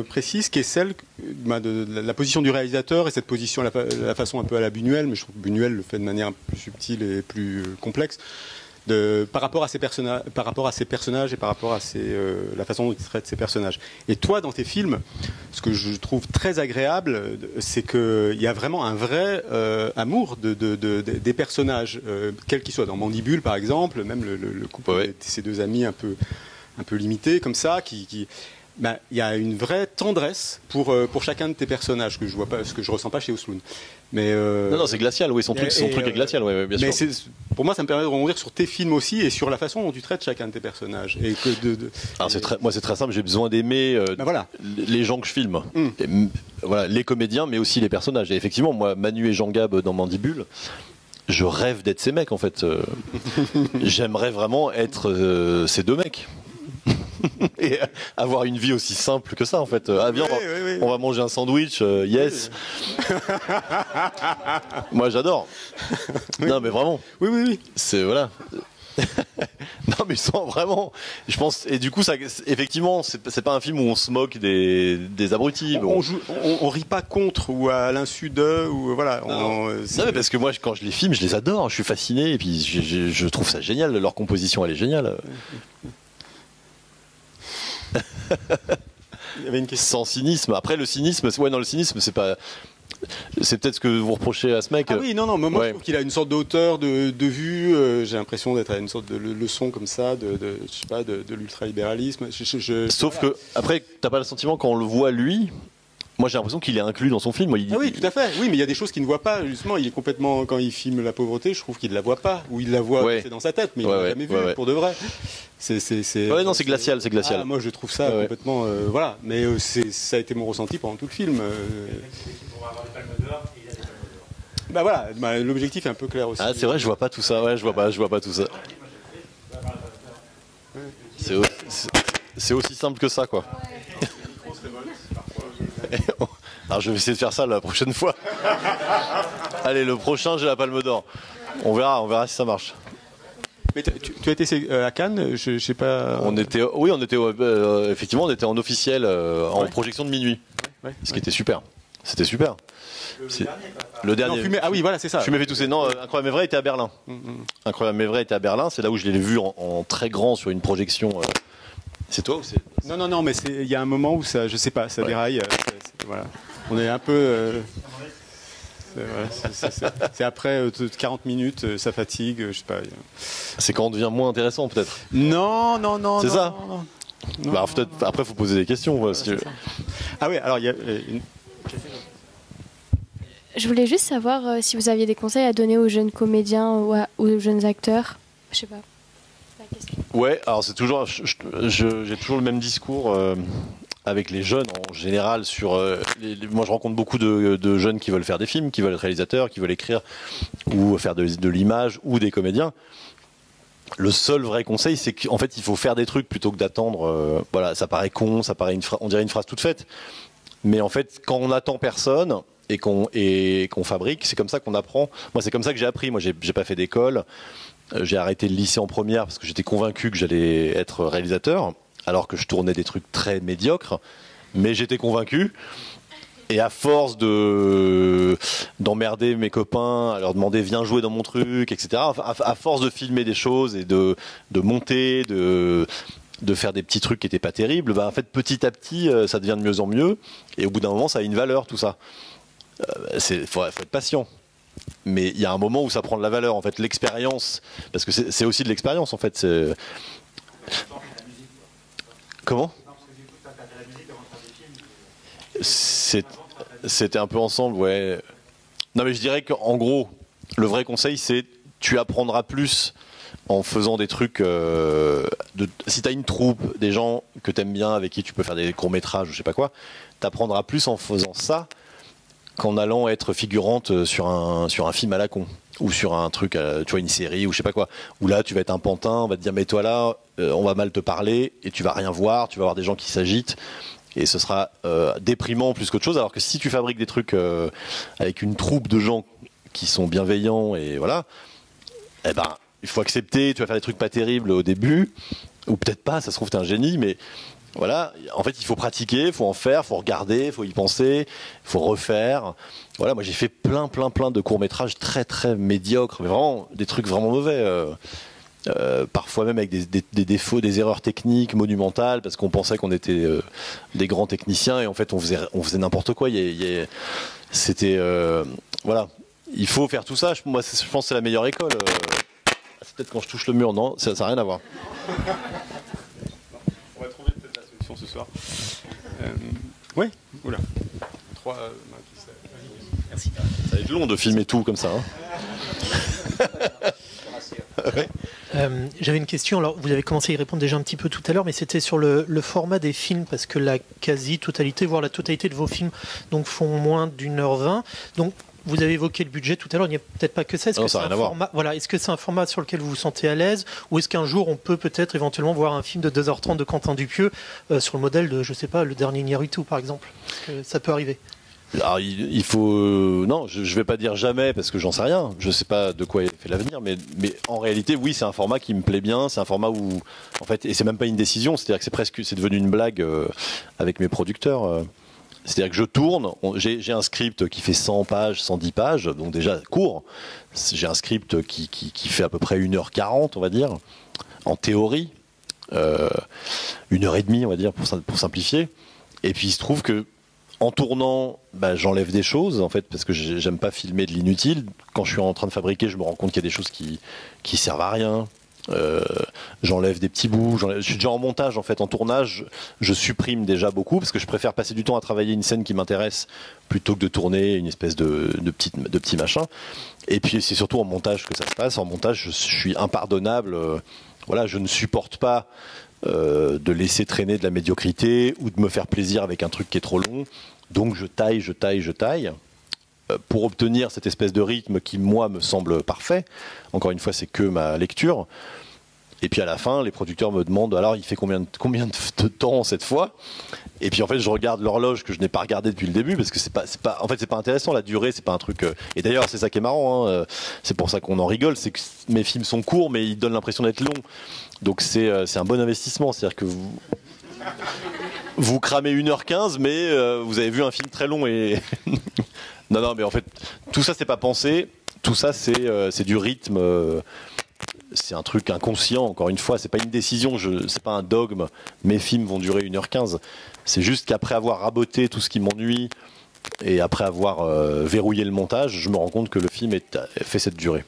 précise, qui est celle de la position du réalisateur, et cette position, la façon un peu à la Buñuel, mais je trouve que Buñuel le fait de manière un peu plus subtile et plus complexe, par rapport à ses personnages et par rapport à la façon dont il traite ses personnages. Et toi, dans tes films, ce que je trouve très agréable, c'est qu'il y a vraiment un vrai amour des personnages, quels qu'ils soient. Dans Mandibule, par exemple, même le couple de ces deux amis un peu limités, comme ça, il y a une vraie tendresse pour chacun de tes personnages que je vois pas, ce que je ressens pas chez Osloon. Mais non, c'est glacial, oui, son truc est glacial, ouais, bien mais sûr. Pour moi, ça me permet de rebondir sur tes films aussi et sur la façon dont tu traites chacun de tes personnages. Et que Alors moi, c'est très simple, j'ai besoin d'aimer voilà. les gens que je filme. Et, voilà, les comédiens, mais aussi les personnages. Et effectivement, moi, Manu et Jean Gab dans Mandibule, je rêve d'être ces mecs, en fait. J'aimerais vraiment être ces deux mecs. Et avoir une vie aussi simple que ça, en fait. Ah, viens, on va manger un sandwich, yes. Moi, j'adore. Non, mais vraiment. Oui. C'est, voilà. Non, mais ils sont vraiment, je pense, et du coup, ça, effectivement, c'est pas un film où on se moque des abrutis. On rit pas contre ou à l'insu d'eux, ou voilà. Non, mais parce que moi, quand je les filme, je les adore, je suis fasciné, et puis je trouve ça génial, leur composition, elle est géniale. Il y avait une question. Sans cynisme. Après, le cynisme, le cynisme, c'est pas. C'est peut-être ce que vous reprochez à ce mec. Ah oui, non, mais moi je trouve qu'il a une sorte d'auteur de vue. J'ai l'impression d'être à une sorte de leçon comme ça, je sais pas, de l'ultralibéralisme. Sauf que après, t'as pas le sentiment quand on le voit lui. Moi, j'ai l'impression qu'il est inclus dans son film. Ah oui, tout à fait. Oui, mais il y a des choses qu'il ne voit pas. Justement, il est complètement, quand il filme la pauvreté, je trouve qu'il ne la voit pas, ou il la voit, c'est dans sa tête, mais il ne l'a jamais vu pour de vrai. Ouais, non, c'est glacial, c'est glacial. Ah, moi, je trouve ça complètement, voilà. Mais ça a été mon ressenti pendant tout le film. Bah voilà, l'objectif est un peu clair aussi. Ah, c'est vrai, je vois pas tout ça. Ouais, je vois pas tout ça. C'est aussi simple que ça, quoi. Alors je vais essayer de faire ça la prochaine fois. Allez, le prochain, j'ai la Palme d'Or. On verra si ça marche. Mais tu as été à Cannes, je sais pas. Effectivement, on était en officiel, en projection de minuit, ce qui était super. C'était super. Le dernier. Non, ah oui, voilà, c'est ça. Fumé fait tousser. Non, Incroyable mais vrai était à Berlin. Incroyable mais vrai était à Berlin. C'est là où je l'ai vu en très grand sur une projection. C'est toi ou c'est... Non, mais il y a un moment où ça, je sais pas, ça déraille. Voilà. On est un peu. C'est après 40 minutes, ça fatigue, je sais pas. C'est quand on devient moins intéressant, peut-être. Non. C'est ça. Non. Bah, peut-être après, faut poser des questions. Ah oui, alors il y a Je voulais juste savoir si vous aviez des conseils à donner aux jeunes comédiens ou aux jeunes acteurs. Je sais pas. Ouais, alors c'est toujours, j'ai toujours le même discours avec les jeunes en général sur. Moi, je rencontre beaucoup de jeunes qui veulent faire des films, qui veulent être réalisateurs, qui veulent écrire ou faire de l'image ou des comédiens. Le seul vrai conseil, c'est qu'en fait, il faut faire des trucs plutôt que d'attendre. Voilà, ça paraît con, on dirait une phrase toute faite, mais en fait, quand on n'attend personne et qu'on fabrique, c'est comme ça qu'on apprend. Moi, c'est comme ça que j'ai appris. Moi, j'ai pas fait d'école. J'ai arrêté le lycée en première parce que j'étais convaincu que j'allais être réalisateur, alors que je tournais des trucs très médiocres, mais j'étais convaincu. Et à force d'emmerder mes copains, à leur demander viens jouer dans mon truc, etc., à force de filmer des choses et de monter, de faire des petits trucs qui n'étaient pas terribles, en fait, petit à petit, ça devient de mieux en mieux. Et au bout d'un moment, ça a une valeur, tout ça. Faut être patient. Mais il y a un moment où ça prend de la valeur, en fait, l'expérience, parce que c'est aussi de l'expérience, en fait. Comment ? C'était un peu ensemble, ouais. Non, mais je dirais qu'en gros, le vrai conseil, c'est tu apprendras plus en faisant des trucs. Si t'as une troupe, des gens que t'aimes bien, avec qui tu peux faire des courts-métrages ou je sais pas quoi, t'apprendras plus en faisant ça qu'en allant être figurante sur un film à la con ou sur un truc, tu vois, une série ou je sais pas quoi, où là tu vas être un pantin, on va te dire mais toi là on va mal te parler et tu vas rien voir, tu vas voir des gens qui s'agitent. Et ce sera déprimant plus qu'autre chose, alors que si tu fabriques des trucs avec une troupe de gens qui sont bienveillants et voilà, eh ben, il faut accepter, tu vas faire des trucs pas terribles au début, ou peut-être pas, ça se trouve t'es un génie, mais voilà, en fait il faut pratiquer, il faut en faire, il faut regarder, il faut y penser, il faut refaire. Voilà, moi j'ai fait plein de courts-métrages très très médiocres, mais vraiment des trucs vraiment mauvais. Parfois même avec des défauts, des erreurs techniques monumentales parce qu'on pensait qu'on était des grands techniciens et en fait on faisait n'importe quoi. C'était voilà, il faut faire tout ça. Moi, je pense que c'est la meilleure école. C'est peut-être quand je touche le mur, non, ça n'a rien à voir. On va trouver peut-être la solution ce soir. Oui, oula. Trois. Merci. Ça va être long de filmer tout comme ça. Hein. Ouais. J'avais une question, alors vous avez commencé à y répondre déjà un petit peu tout à l'heure, mais c'était sur le format des films, parce que la quasi-totalité, voire la totalité de vos films donc, font moins d'1h20. Donc vous avez évoqué le budget tout à l'heure, il n'y a peut-être pas que ça. Est-ce que c'est un format, voilà, est-ce que c'est un format sur lequel vous vous sentez à l'aise, ou est-ce qu'un jour on peut peut-être éventuellement voir un film de 2h30 de Quentin Dupieux sur le modèle de, je sais pas, le dernier Iñárritu par exemple? Est-ce que ça peut arriver? Alors il faut non, je vais pas dire jamais parce que j'en sais rien. Je sais pas de quoi est fait l'avenir, mais en réalité oui, c'est un format qui me plaît bien. C'est un format où en fait, et c'est même pas une décision, c'est-à-dire que c'est devenu une blague avec mes producteurs. C'est-à-dire que je tourne, j'ai un script qui fait 100 pages, 110 pages, donc déjà court. J'ai un script qui fait à peu près 1h40, on va dire, en théorie, 1h30, on va dire, pour simplifier. Et puis il se trouve que en tournant, j'enlève des choses en fait parce que j'aime pas filmer de l'inutile. Quand je suis en train de fabriquer, je me rends compte qu'il y a des choses qui servent à rien. J'enlève des petits bouts. Je suis déjà en montage en fait. En tournage, je supprime déjà beaucoup parce que je préfère passer du temps à travailler une scène qui m'intéresse plutôt que de tourner une espèce de petit machin. Et puis c'est surtout en montage que ça se passe. En montage, je suis impardonnable. Voilà, je ne supporte pas de laisser traîner de la médiocrité ou de me faire plaisir avec un truc qui est trop long. Donc je taille pour obtenir cette espèce de rythme qui moi me semble parfait. Encore une fois, c'est que ma lecture. Et puis à la fin, les producteurs me demandent alors il fait combien de temps cette fois? Et puis en fait, je regarde l'horloge que je n'ai pas regardée depuis le début parce que c'est pas intéressant la durée, c'est pas un truc. Et d'ailleurs, c'est ça qui est marrant. Hein, c'est pour ça qu'on en rigole, c'est que mes films sont courts, mais ils donnent l'impression d'être longs. Donc c'est un bon investissement, c'est-à-dire que vous cramez 1h15, mais vous avez vu un film très long et non, mais en fait, tout ça c'est pas pensé, tout ça c'est du rythme. C'est un truc inconscient, encore une fois, c'est pas une décision, c'est pas un dogme, mes films vont durer 1h15. C'est juste qu'après avoir raboté tout ce qui m'ennuie et après avoir verrouillé le montage, je me rends compte que le film fait cette durée.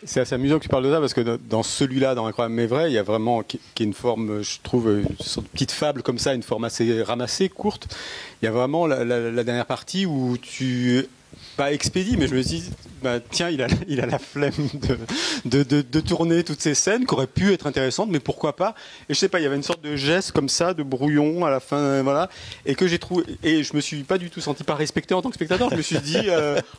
C'est assez amusant que tu parles de ça parce que dans celui-là, dans Incroyable mais vrai, il y a vraiment qui est une forme, je trouve, une sorte de petite fable comme ça, une forme assez ramassée, courte. Il y a vraiment la dernière partie où tu pas expédie, mais je me dis, tiens, il a la flemme de tourner toutes ces scènes qui auraient pu être intéressantes, mais pourquoi pas? Et je sais pas, il y avait une sorte de geste comme ça, de brouillon à la fin, voilà, et que j'ai trouvé, et je me suis pas du tout senti pas respecté en tant que spectateur. Je me suis dit,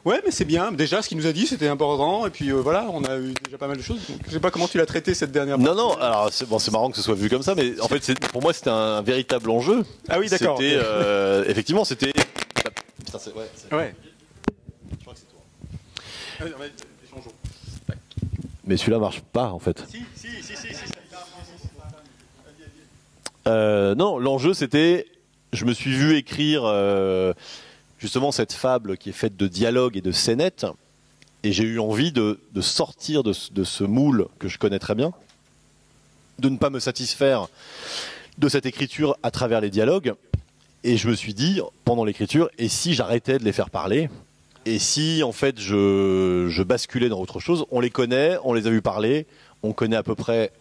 ouais, mais c'est bien. Déjà, ce qu'il nous a dit, c'était important, et puis voilà, on a eu déjà pas mal de choses. Donc, je sais pas comment tu l'as traité cette dernière partie. Non, alors c'est marrant que ce soit vu comme ça, mais en fait, pour moi, c'était un véritable enjeu. Ah oui, d'accord. C'était, effectivement, c'était. Putain, ouais. Mais celui-là marche pas en fait. Si. Non, l'enjeu c'était, je me suis vu écrire justement cette fable qui est faite de dialogues et de scénettes, et j'ai eu envie de sortir de ce moule que je connais très bien, de ne pas me satisfaire de cette écriture à travers les dialogues, et je me suis dit pendant l'écriture, et si j'arrêtais de les faire parler? Et si en fait je basculais dans autre chose? On les connaît, on les a vus parler, on connaît à peu près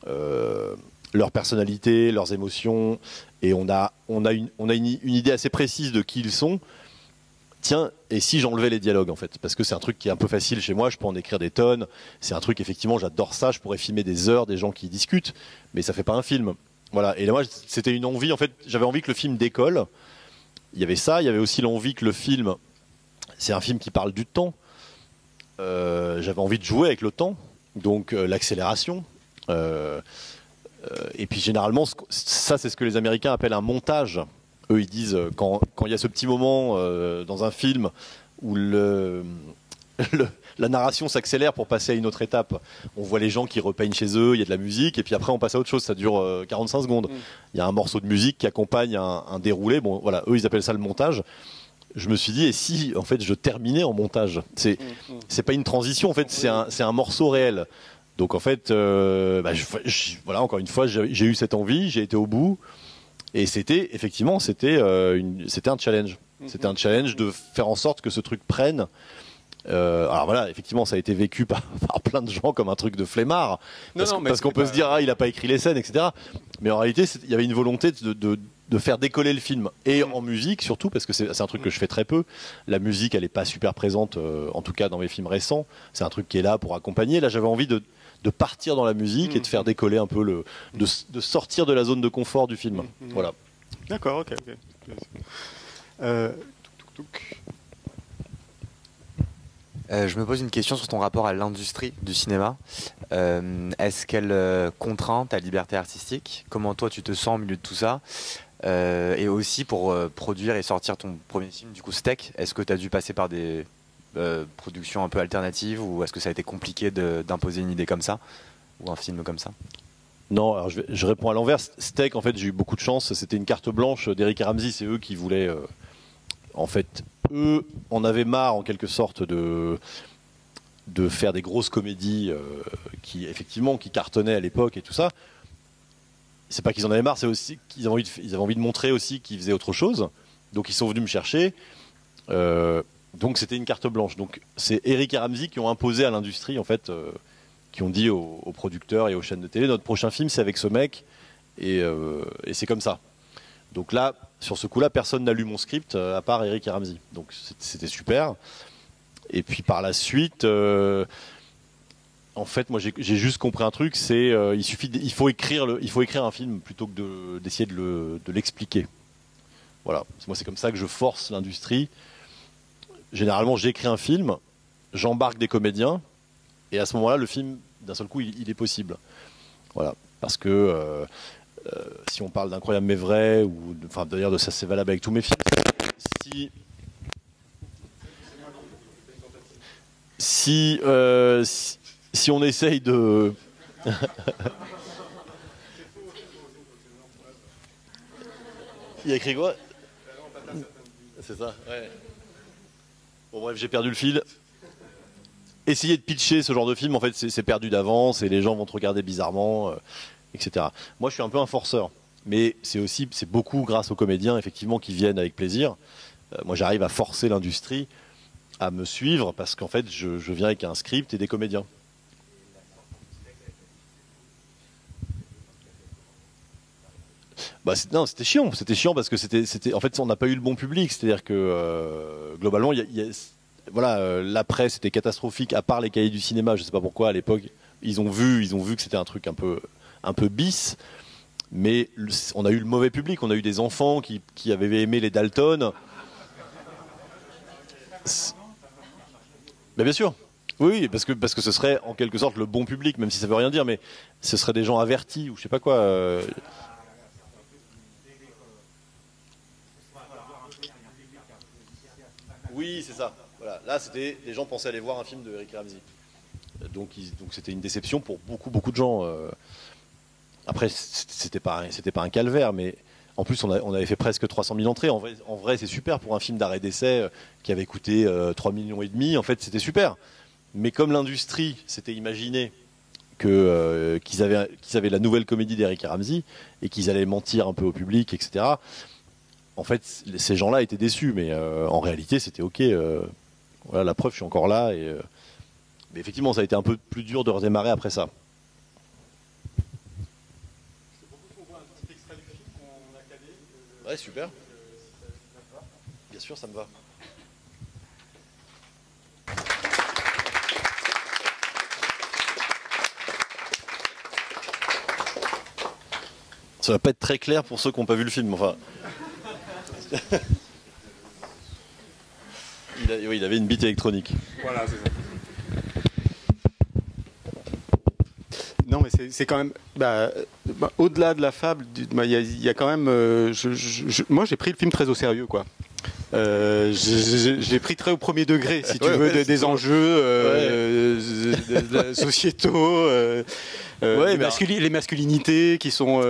leur personnalité, leurs émotions, et on a une idée assez précise de qui ils sont. Tiens, et si j'enlevais les dialogues en fait? Parce que c'est un truc qui est un peu facile chez moi, je peux en écrire des tonnes, c'est un truc effectivement, j'adore ça, je pourrais filmer des heures des gens qui discutent, mais ça fait pas un film. Voilà, et là moi c'était une envie, en fait j'avais envie que le film décolle. Il y avait ça, il y avait aussi l'envie que le film... C'est un film qui parle du temps. J'avais envie de jouer avec le temps, donc l'accélération. Et puis généralement, ça c'est ce que les Américains appellent un montage. Eux ils disent quand il y a ce petit moment dans un film où la narration s'accélère pour passer à une autre étape. On voit les gens qui repeignent chez eux, il y a de la musique, et puis après on passe à autre chose, ça dure 45 secondes. Il y a un morceau de musique qui accompagne un déroulé. Bon, voilà, eux ils appellent ça le montage. Je me suis dit, et si en fait je terminais en montage? C'est pas une transition, en fait, c'est un morceau réel. Donc en fait, voilà, encore une fois, j'ai eu cette envie, j'ai été au bout, et c'était effectivement, c'était un challenge. C'était un challenge de faire en sorte que ce truc prenne. Alors voilà, effectivement, ça a été vécu par plein de gens comme un truc de flemmard, parce qu'on peut se dire, il a pas écrit les scènes, etc. Mais en réalité, il y avait une volonté de faire décoller le film, et en musique surtout, parce que c'est un truc que je fais très peu. La musique, elle est pas super présente, en tout cas dans mes films récents. C'est un truc qui est là pour accompagner. Là, j'avais envie de partir dans la musique et de faire décoller un peu de sortir de la zone de confort du film. Voilà. D'accord, ok. Je me pose une question sur ton rapport à l'industrie du cinéma. Est-ce qu'elle contraint ta liberté artistique? Comment toi tu te sens au milieu de tout ça? Et aussi pour produire et sortir ton premier film, du coup Steak, est-ce que tu as dû passer par des productions un peu alternatives, ou est-ce que ça a été compliqué d'imposer une idée comme ça, ou un film comme ça? Non, alors je réponds à l'envers. Steak, en fait, j'ai eu beaucoup de chance. C'était une carte blanche d'Eric et Ramsey. C'est eux qui voulaient... en fait, eux en avaient marre, en quelque sorte, de faire des grosses comédies qui cartonnaient à l'époque et tout ça. C'est pas qu'ils en avaient marre, c'est aussi qu'ils avaient envie de montrer aussi qu'ils faisaient autre chose. Donc ils sont venus me chercher. Donc c'était une carte blanche. Donc c'est Eric et Ramsey qui ont imposé à l'industrie, en fait, qui ont dit aux producteurs et aux chaînes de télé, notre prochain film c'est avec ce mec, et c'est comme ça. Donc là, sur ce coup-là, personne n'a lu mon script à part Eric et Ramsey. Donc c'était super. Et puis par la suite, en fait, moi j'ai juste compris un truc, c'est il faut écrire un film plutôt que d'essayer de l'expliquer. Voilà. Moi c'est comme ça que je force l'industrie. Généralement, j'écris un film, j'embarque des comédiens, et à ce moment-là, le film, d'un seul coup, il est possible. Voilà. Parce que si on parle d'Incroyable mais vrai, ou d'ailleurs de ça, c'est valable avec tous mes films. Si on essaye de... Il y a écrit quoi? C'est ça, ouais. Bon bref, j'ai perdu le fil. Essayer de pitcher ce genre de film, en fait, c'est perdu d'avance, et les gens vont te regarder bizarrement, etc. Moi, je suis un peu un forceur, mais c'est beaucoup grâce aux comédiens, effectivement, qui viennent avec plaisir. Moi, j'arrive à forcer l'industrie à me suivre, parce qu'en fait, je viens avec un script et des comédiens. C'était chiant parce que en fait, on n'a pas eu le bon public, c'est-à-dire que globalement, la presse était catastrophique, à part les cahiers du cinéma. Je sais pas pourquoi à l'époque ils ont vu que c'était un truc un peu bis, mais on a eu le mauvais public. On a eu des enfants qui avaient aimé les Dalton. Mais bien sûr, oui, parce que ce serait en quelque sorte le bon public, même si ça veut rien dire, mais ce serait des gens avertis ou je sais pas quoi. Oui, c'est ça. Voilà. Là, les gens pensaient aller voir un film de Eric Ramsey. Donc c'était une déception pour beaucoup de gens. Après, c'était pas un calvaire, mais en plus, on avait fait presque 300 000 entrées. En vrai, c'est super pour un film d'arrêt d'essai qui avait coûté 3,5 millions. En fait, c'était super. Mais comme l'industrie s'était imaginé qu'ils avaient la nouvelle comédie d'Eric Ramsey et qu'ils allaient mentir un peu au public, etc., en fait, ces gens-là étaient déçus, mais en réalité, c'était ok. Voilà, la preuve, je suis encore là. Mais effectivement, ça a été un peu plus dur de redémarrer après ça. Ouais, super. Bien sûr, ça me va. Ça va pas être très clair pour ceux qui n'ont pas vu le film, enfin... il avait une bite électronique. Voilà, c'est ça. Non, mais c'est quand même. Au-delà de la fable, il y a quand même. Moi, j'ai pris le film très au sérieux, quoi. J'ai pris très au premier degré, si tu veux, des enjeux sociétaux, les masculinités qui sont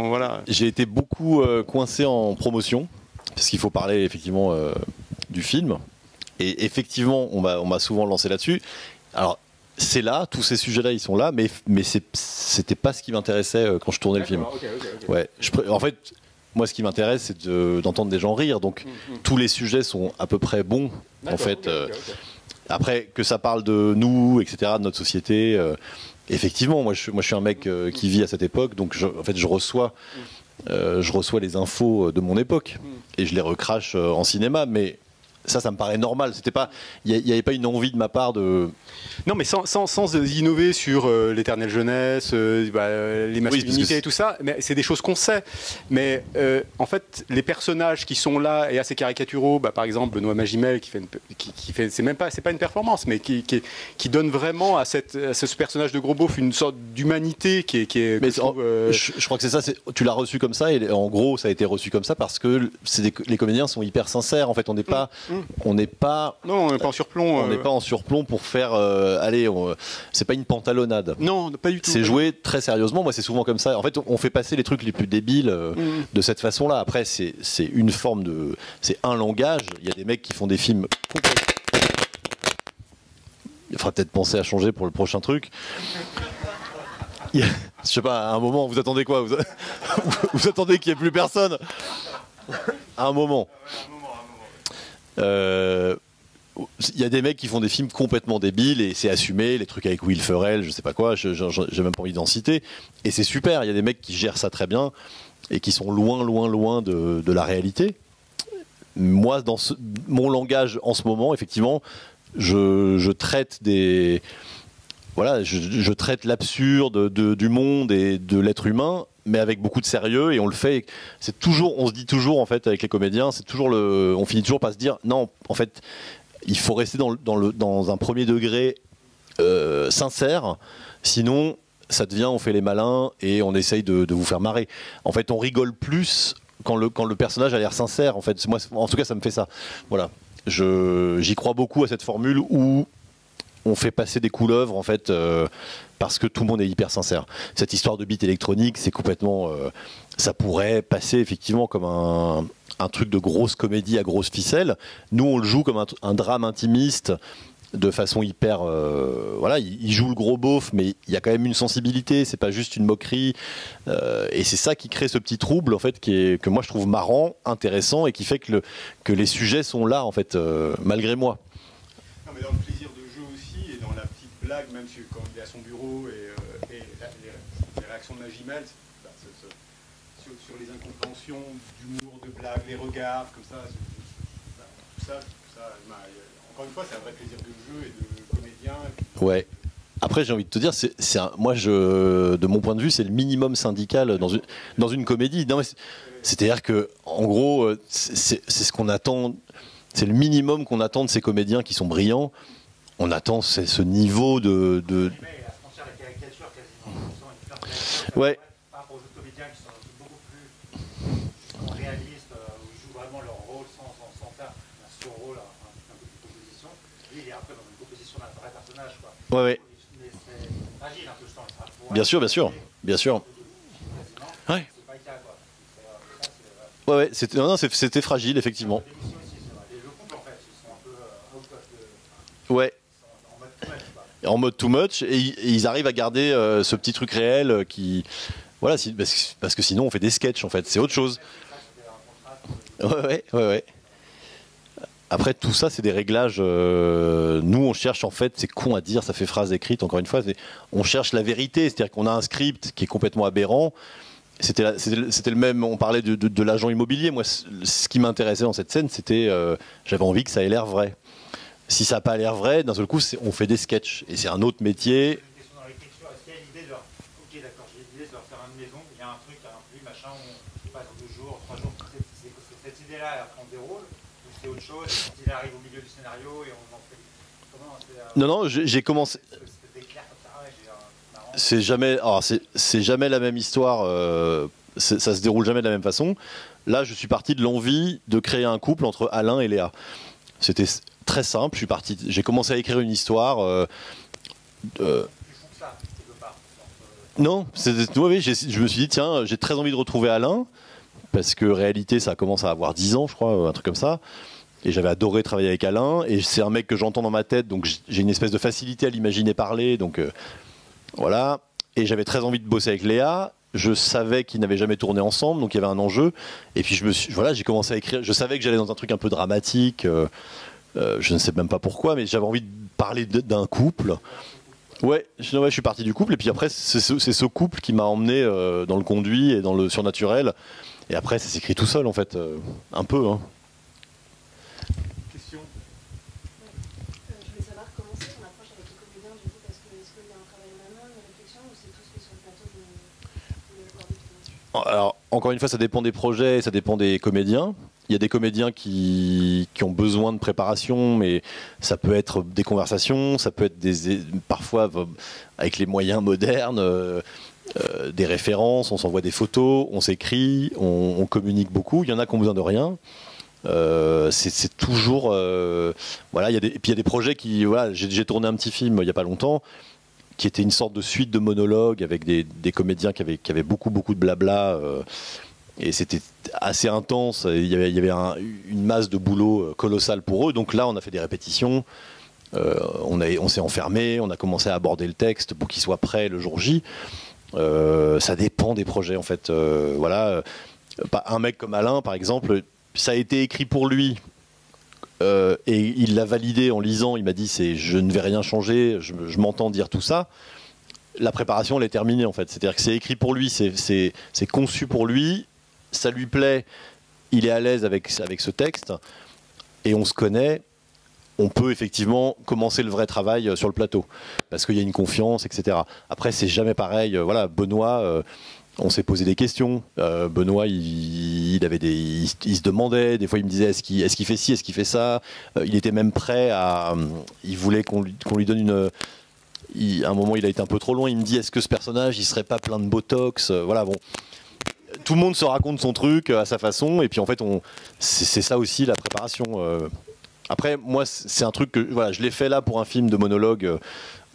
voilà. J'ai été beaucoup coincé en promotion, parce qu'il faut parler effectivement du film. Et effectivement, on m'a souvent lancé là-dessus. Alors, c'est là, tous ces sujets-là, ils sont là, mais c'était pas ce qui m'intéressait quand je tournais le film. Okay. Ouais, en fait, moi, ce qui m'intéresse, c'est d'entendre des gens rire. Donc, tous les sujets sont à peu près bons, en fait. Okay. Après, que ça parle de nous, etc., de notre société. Effectivement, moi, je suis un mec qui vit à cette époque, donc je reçois les infos de mon époque et je les recrache en cinéma, mais ça me paraît normal. C'était pas, il n'y avait pas une envie de ma part de. Non, mais sans innover sur l'éternelle jeunesse, les masculinités et tout ça. Mais c'est des choses qu'on sait. Mais en fait, les personnages qui sont là et assez caricaturaux, par exemple Benoît Magimel qui fait, c'est pas une performance, mais qui donne vraiment à ce personnage de gros beauf une sorte d'humanité qui est. Mais je crois que c'est ça. Tu l'as reçu comme ça et en gros, ça a été reçu comme ça parce que les comédiens sont hyper sincères. En fait, on n'est pas. On n'est pas en surplomb. On n'est pas en surplomb pour faire. C'est pas une pantalonnade. Non, pas du tout. C'est joué très sérieusement. Moi, c'est souvent comme ça. En fait, on fait passer les trucs les plus débiles de cette façon-là. Après, c'est une forme de. C'est un langage. Il y a des mecs qui font des films complètement. Il faudra peut-être penser à changer pour le prochain truc. Je sais pas, à un moment, vous attendez quoi? Vous attendez qu'il n'y ait plus personne? À un moment. Il y a des mecs qui font des films complètement débiles et c'est assumé, les trucs avec Will Ferrell, je sais pas quoi, j'ai même pas envie d'en citer, et c'est super. Il y a des mecs qui gèrent ça très bien et qui sont loin de la réalité. Moi, dans mon langage en ce moment, effectivement, je traite je traite l'absurde du monde et de l'être humain, mais avec beaucoup de sérieux, et on le fait. On se dit toujours en fait avec les comédiens, on finit toujours par se dire non, en fait, il faut rester dans un premier degré sincère, sinon ça devient, on fait les malins et on essaye de vous faire marrer. En fait, on rigole plus quand le personnage a l'air sincère. En fait, moi, en tout cas, ça me fait ça. Voilà, j'y crois beaucoup à cette formule où on fait passer des couleuvres en fait parce que tout le monde est hyper sincère. Cette histoire de beat électronique, c'est complètement ça pourrait passer effectivement comme un truc de grosse comédie à grosse ficelle. Nous, on le joue comme un drame intimiste de façon hyper il joue le gros beauf, mais il y a quand même une sensibilité, c'est pas juste une moquerie, et c'est ça qui crée ce petit trouble en fait que moi je trouve marrant, intéressant, et qui fait que les sujets sont là en fait malgré moi. Non, mais dans le plaisir de jeu aussi, et dans la petite blague, même quand il est à son bureau, et les réactions de Magimel, sur les incompréhensions d'humour, de blague, les regards, comme ça, tout ça, encore une fois, c'est un vrai plaisir de jeu et de comédien. Ouais. Après, j'ai envie de te dire, de mon point de vue, c'est le minimum syndical dans une comédie. C'est-à-dire que, en gros, c'est ce qu'on attend. C'est le minimum qu'on attend de ces comédiens qui sont brillants. On attend ce niveau de... Ouais. Par rapport aux autres comédiens qui sont beaucoup plus réalistes, où ils jouent vraiment leur rôle sans faire un surrôle, un peu de composition. Lui, il est un peu dans une composition d'un vrai personnage, quoi. Ouais. Mais c'est fragile un peu ce temps. Bien sûr. Ouais. C'est pas le cas, quoi. Ouais, c'était fragile, effectivement. Les jeux couples, en fait, ils sont un peu out of the... Ouais. En mode too much, et ils arrivent à garder ce petit truc réel qui... Voilà, parce que sinon on fait des sketchs, en fait, c'est autre chose. Ouais. Après, tout ça, c'est des réglages... nous, on cherche, en fait, c'est con à dire, ça fait phrase écrite, encore une fois, on cherche la vérité, c'est-à-dire qu'on a un script qui est complètement aberrant. C'était le même, on parlait de l'agent immobilier. Moi, ce qui m'intéressait dans cette scène, c'était... j'avais envie que ça ait l'air vrai. Si ça n'a pas l'air vrai, d'un seul coup, on fait des sketchs. Et c'est un autre métier. Une question dans l'écriture, est-ce qu'il y a l'idée de leur... Ok, d'accord, j'ai l'idée de leur faire une maison, il y a un truc, un flux, machin, on passe 2 jours, 3 jours, c'est cette idée-là, et après on déroule, ou c'est autre chose, quand il arrive au milieu du scénario, et on en fait... Comment c'est... Non, j'ai commencé... C'était clair comme ça, ouais, j'ai marrant. c'est jamais, c'est jamais la même histoire. Ça se déroule jamais de la même façon. Là, je suis parti de l'envie de créer un couple entre Alain et Léa. C'était très simple. J'ai commencé à écrire une histoire. Non, oui, je me suis dit tiens, j'ai très envie de retrouver Alain parce que réalité, ça commence à avoir 10 ans, je crois, un truc comme ça. Et j'avais adoré travailler avec Alain. Et c'est un mec que j'entends dans ma tête, donc j'ai une espèce de facilité à l'imaginer parler. Donc voilà. Et j'avais très envie de bosser avec Léa. Je savais qu'ils n'avaient jamais tourné ensemble, donc il y avait un enjeu. Et puis j'ai commencé à écrire. Je savais que j'allais dans un truc un peu dramatique. Je ne sais même pas pourquoi, mais j'avais envie de parler d'un couple. Ouais, je suis parti du couple. Et puis après, c'est ce couple qui m'a emmené dans le conduit et dans le surnaturel. Et après, ça s'écrit tout seul, en fait, un peu. Hein. Question. Je voulais savoir comment c'est ton approche avec les comédiens, du coup, parce que est-ce qu'il y a un travail en amont, une réflexion, ou c'est tout ce qui est sur le plateau de Alors, encore une fois, ça dépend des projets, ça dépend des comédiens. Il y a des comédiens qui ont besoin de préparation, mais ça peut être des conversations, ça peut être parfois avec les moyens modernes, des références, on s'envoie des photos, on s'écrit, on communique beaucoup. Il y en a qui ont besoin de rien. C'est toujours voilà. Et puis il y a des projets qui voilà. J'ai tourné un petit film il y a pas longtemps qui était une sorte de suite de monologues avec des comédiens qui avaient beaucoup de blabla. Et c'était assez intense. Il y avait une masse de boulot colossale pour eux. Donc là, on a fait des répétitions. On s'est enfermé. On a commencé à aborder le texte pour qu'il soit prêt le jour J. Ça dépend des projets, en fait. Voilà. Un mec comme Alain, par exemple, ça a été écrit pour lui. Et il l'a validé en lisant. Il m'a dit je ne vais rien changer. Je m'entends dire tout ça. La préparation, elle est terminée, en fait. C'est-à-dire que c'est écrit pour lui. C'est conçu pour lui. Ça lui plaît, il est à l'aise avec ce texte, et on se connaît, on peut effectivement commencer le vrai travail sur le plateau, parce qu'il y a une confiance, etc. Après, c'est jamais pareil. Voilà, Benoît, on s'est posé des questions. Benoît, il se demandait, des fois il me disait est-ce qu'il fait ci, est-ce qu'il fait ça. Il était même prêt il voulait qu'on lui donne à un moment, il a été un peu trop loin. Il me dit est-ce que ce personnage, il serait pas plein de botox. Voilà, bon. Tout le monde se raconte son truc à sa façon, et puis en fait, c'est ça aussi la préparation. Après, moi, c'est un truc que voilà, je l'ai fait là pour un film de monologue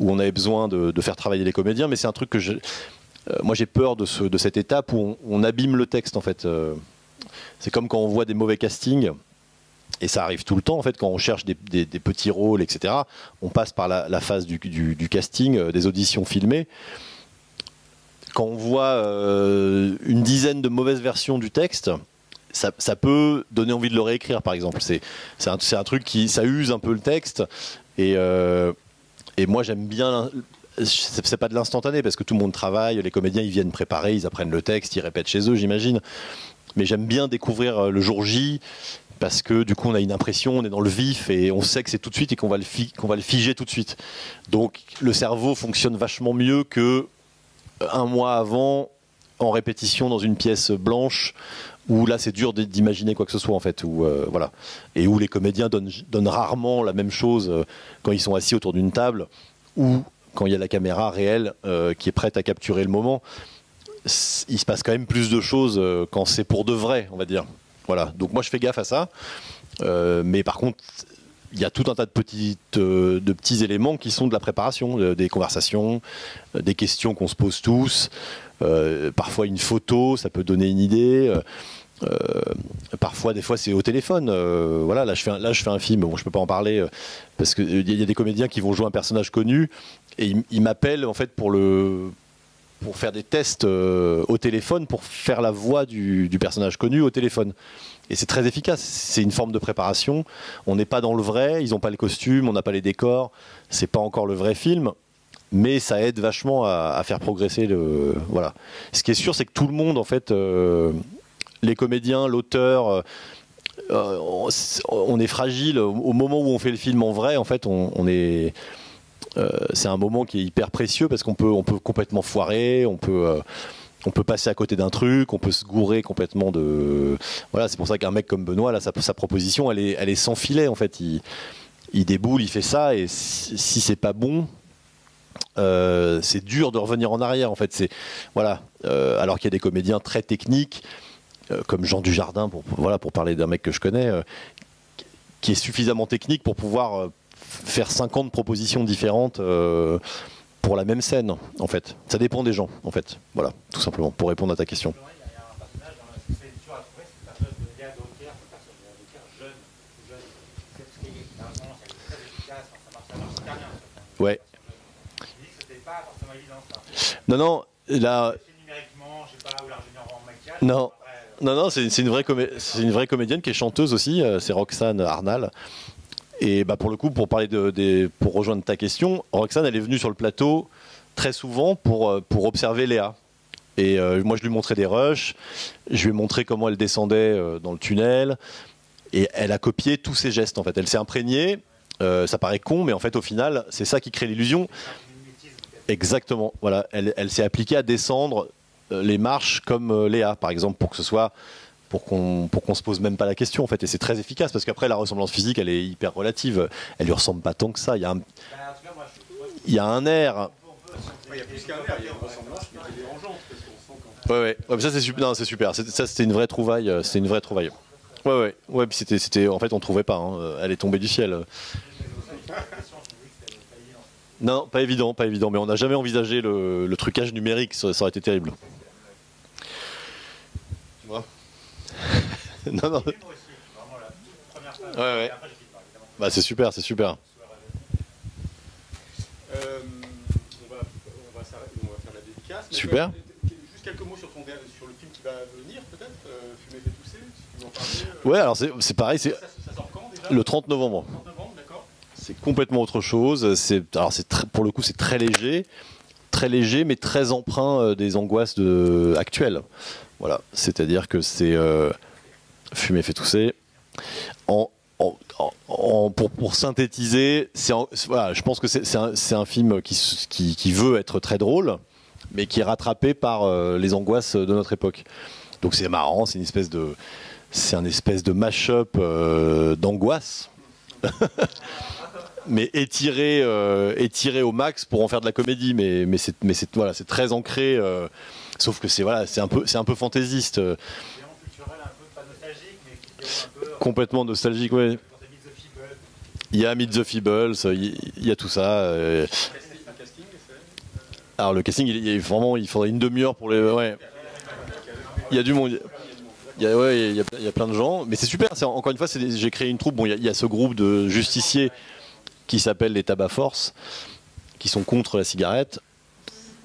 où on avait besoin de faire travailler les comédiens, mais c'est un truc que moi j'ai peur de cette étape où on abîme le texte, en fait. C'est comme quand on voit des mauvais castings, et ça arrive tout le temps, en fait, quand on cherche des petits rôles, etc. On passe par la phase du casting, des auditions filmées. Quand on voit une dizaine de mauvaises versions du texte, ça peut donner envie de le réécrire, par exemple. C'est un truc ça use un peu le texte. Et moi, j'aime bien. C'est pas de l'instantané, parce que tout le monde travaille, les comédiens, ils viennent préparer, ils apprennent le texte, ils répètent chez eux, j'imagine. Mais j'aime bien découvrir le jour J, parce que du coup, on a une impression, on est dans le vif, et on sait que c'est tout de suite et qu'on va le figer tout de suite. Donc, le cerveau fonctionne vachement mieux que un mois avant, en répétition dans une pièce blanche, où là c'est dur d'imaginer quoi que ce soit, en fait, voilà. Et où les comédiens donnent rarement la même chose quand ils sont assis autour d'une table, ou quand il y a la caméra réelle qui est prête à capturer le moment. Il se passe quand même plus de choses quand c'est pour de vrai, on va dire. Voilà. Donc moi je fais gaffe à ça, mais par contre il y a tout un tas de petits éléments qui sont de la préparation, des conversations, des questions qu'on se pose tous, parfois une photo, ça peut donner une idée, parfois, des fois c'est au téléphone. Voilà, là je fais un film, bon je peux pas en parler, parce qu'il y a des comédiens qui vont jouer un personnage connu, et ils m'appellent en fait pour faire des tests au téléphone, pour faire la voix du personnage connu au téléphone. Et c'est très efficace, c'est une forme de préparation. On n'est pas dans le vrai, ils n'ont pas le costume, on n'a pas les décors, c'est pas encore le vrai film, mais ça aide vachement à faire progresser voilà. Ce qui est sûr, c'est que tout le monde, en fait, les comédiens, l'auteur, on est fragile. Au moment où on fait le film en vrai, en fait, c'est un moment qui est hyper précieux, parce qu'on peut complètement foirer, on peut passer à côté d'un truc, on peut se gourer complètement voilà, c'est pour ça qu'un mec comme Benoît, là, sa proposition, elle est sans filet, en fait. Il déboule, il fait ça, et si c'est pas bon, c'est dur de revenir en arrière en fait. C'est voilà, alors qu'il y a des comédiens très techniques comme Jean Dujardin pour parler d'un mec que je connais, qui est suffisamment technique pour pouvoir faire 50 propositions différentes pour la même scène en fait. Ça dépend des gens en fait. Voilà, tout simplement pour répondre à ta question. Ouais. Non, là. Non, c'est une vraie comédienne qui est chanteuse aussi. C'est Roxane Arnal. Et bah pour le coup, pour rejoindre ta question, Roxane, elle est venue sur le plateau très souvent pour observer Léa. Et moi, je lui montrais des rushs. Je lui ai montré comment elle descendait dans le tunnel. Et elle a copié tous ses gestes. En fait, elle s'est imprégnée. Ça paraît con, mais en fait, au final, c'est ça qui crée l'illusion. Exactement. Voilà, elle s'est appliquée à descendre les marches comme Léa, par exemple, pour qu'on se pose même pas la question, en fait. Et c'est très efficace parce qu'après, la ressemblance physique, elle est hyper relative. Elle lui ressemble pas tant que ça. Il y a un air. Il y a plus qu'un air, il y a une ressemblance, mais qui est dérangeante parce qu'on sent quand. Ouais. Mais ça, c'est super. Non, c'est super. Ça, c'était une vraie trouvaille. Ouais. Puis c'était. En fait, on trouvait pas. Hein. Elle est tombée du ciel. Non, pas évident. Mais on n'a jamais envisagé le trucage numérique. Ça aurait été terrible. Tu vois. Non. Ouais. Bah c'est super. On va faire la dédicace. Super. Juste quelques mots sur le film qui va venir, peut-être. Fumer fait tousser, si tu veux en parler. Ouais, alors c'est pareil. Ça sort quand déjà ? Le 30 novembre. D'accord. C'est complètement autre chose. Pour le coup, c'est très léger, mais très empreint des angoisses actuelles. Voilà, c'est-à-dire que c'est fumer fait tousser. Pour synthétiser, je pense que c'est un film qui veut être très drôle, mais qui est rattrapé par les angoisses de notre époque. Donc c'est marrant, c'est un espèce de mash-up d'angoisse. Mais étiré au max pour en faire de la comédie, mais c'est très ancré, sauf que c'est un peu fantaisiste, complètement nostalgique, ouais. Il y a Meet the Feebles, il y a tout ça. Alors le casting, il faudrait une demi-heure pour les. Ouais. Il y a du monde. Il y a plein de gens, mais c'est super. Encore une fois, j'ai créé une troupe. Bon, il y a ce groupe de justiciers qui s'appelle les Tabac Force, qui sont contre la cigarette.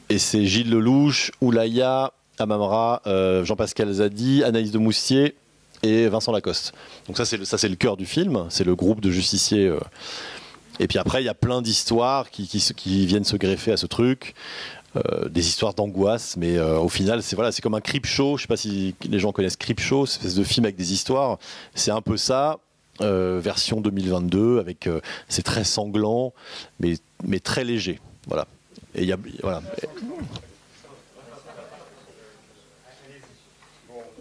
Et c'est Gilles Lelouch, Oulaya, Amamra, Jean-Pascal Zadi, Anaïs de Moustier et Vincent Lacoste. Donc ça c'est le cœur du film, c'est le groupe de justiciers. Et puis après, il y a plein d'histoires qui viennent se greffer à ce truc. Des histoires d'angoisse, mais au final, c'est comme un creep show. Je sais pas si les gens connaissent creep show, cette espèce de film avec des histoires. C'est un peu ça. Version 2022 avec c'est très sanglant mais très léger, voilà. Et voilà.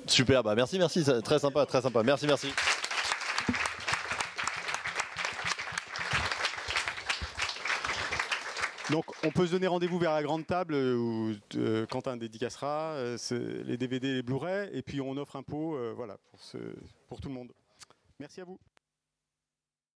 Super, bah merci, très sympa, merci. Donc on peut se donner rendez-vous vers la grande table où Quentin dédicacera les DVD, les Blu-ray, et puis on offre un pot pour tout le monde. Merci à vous.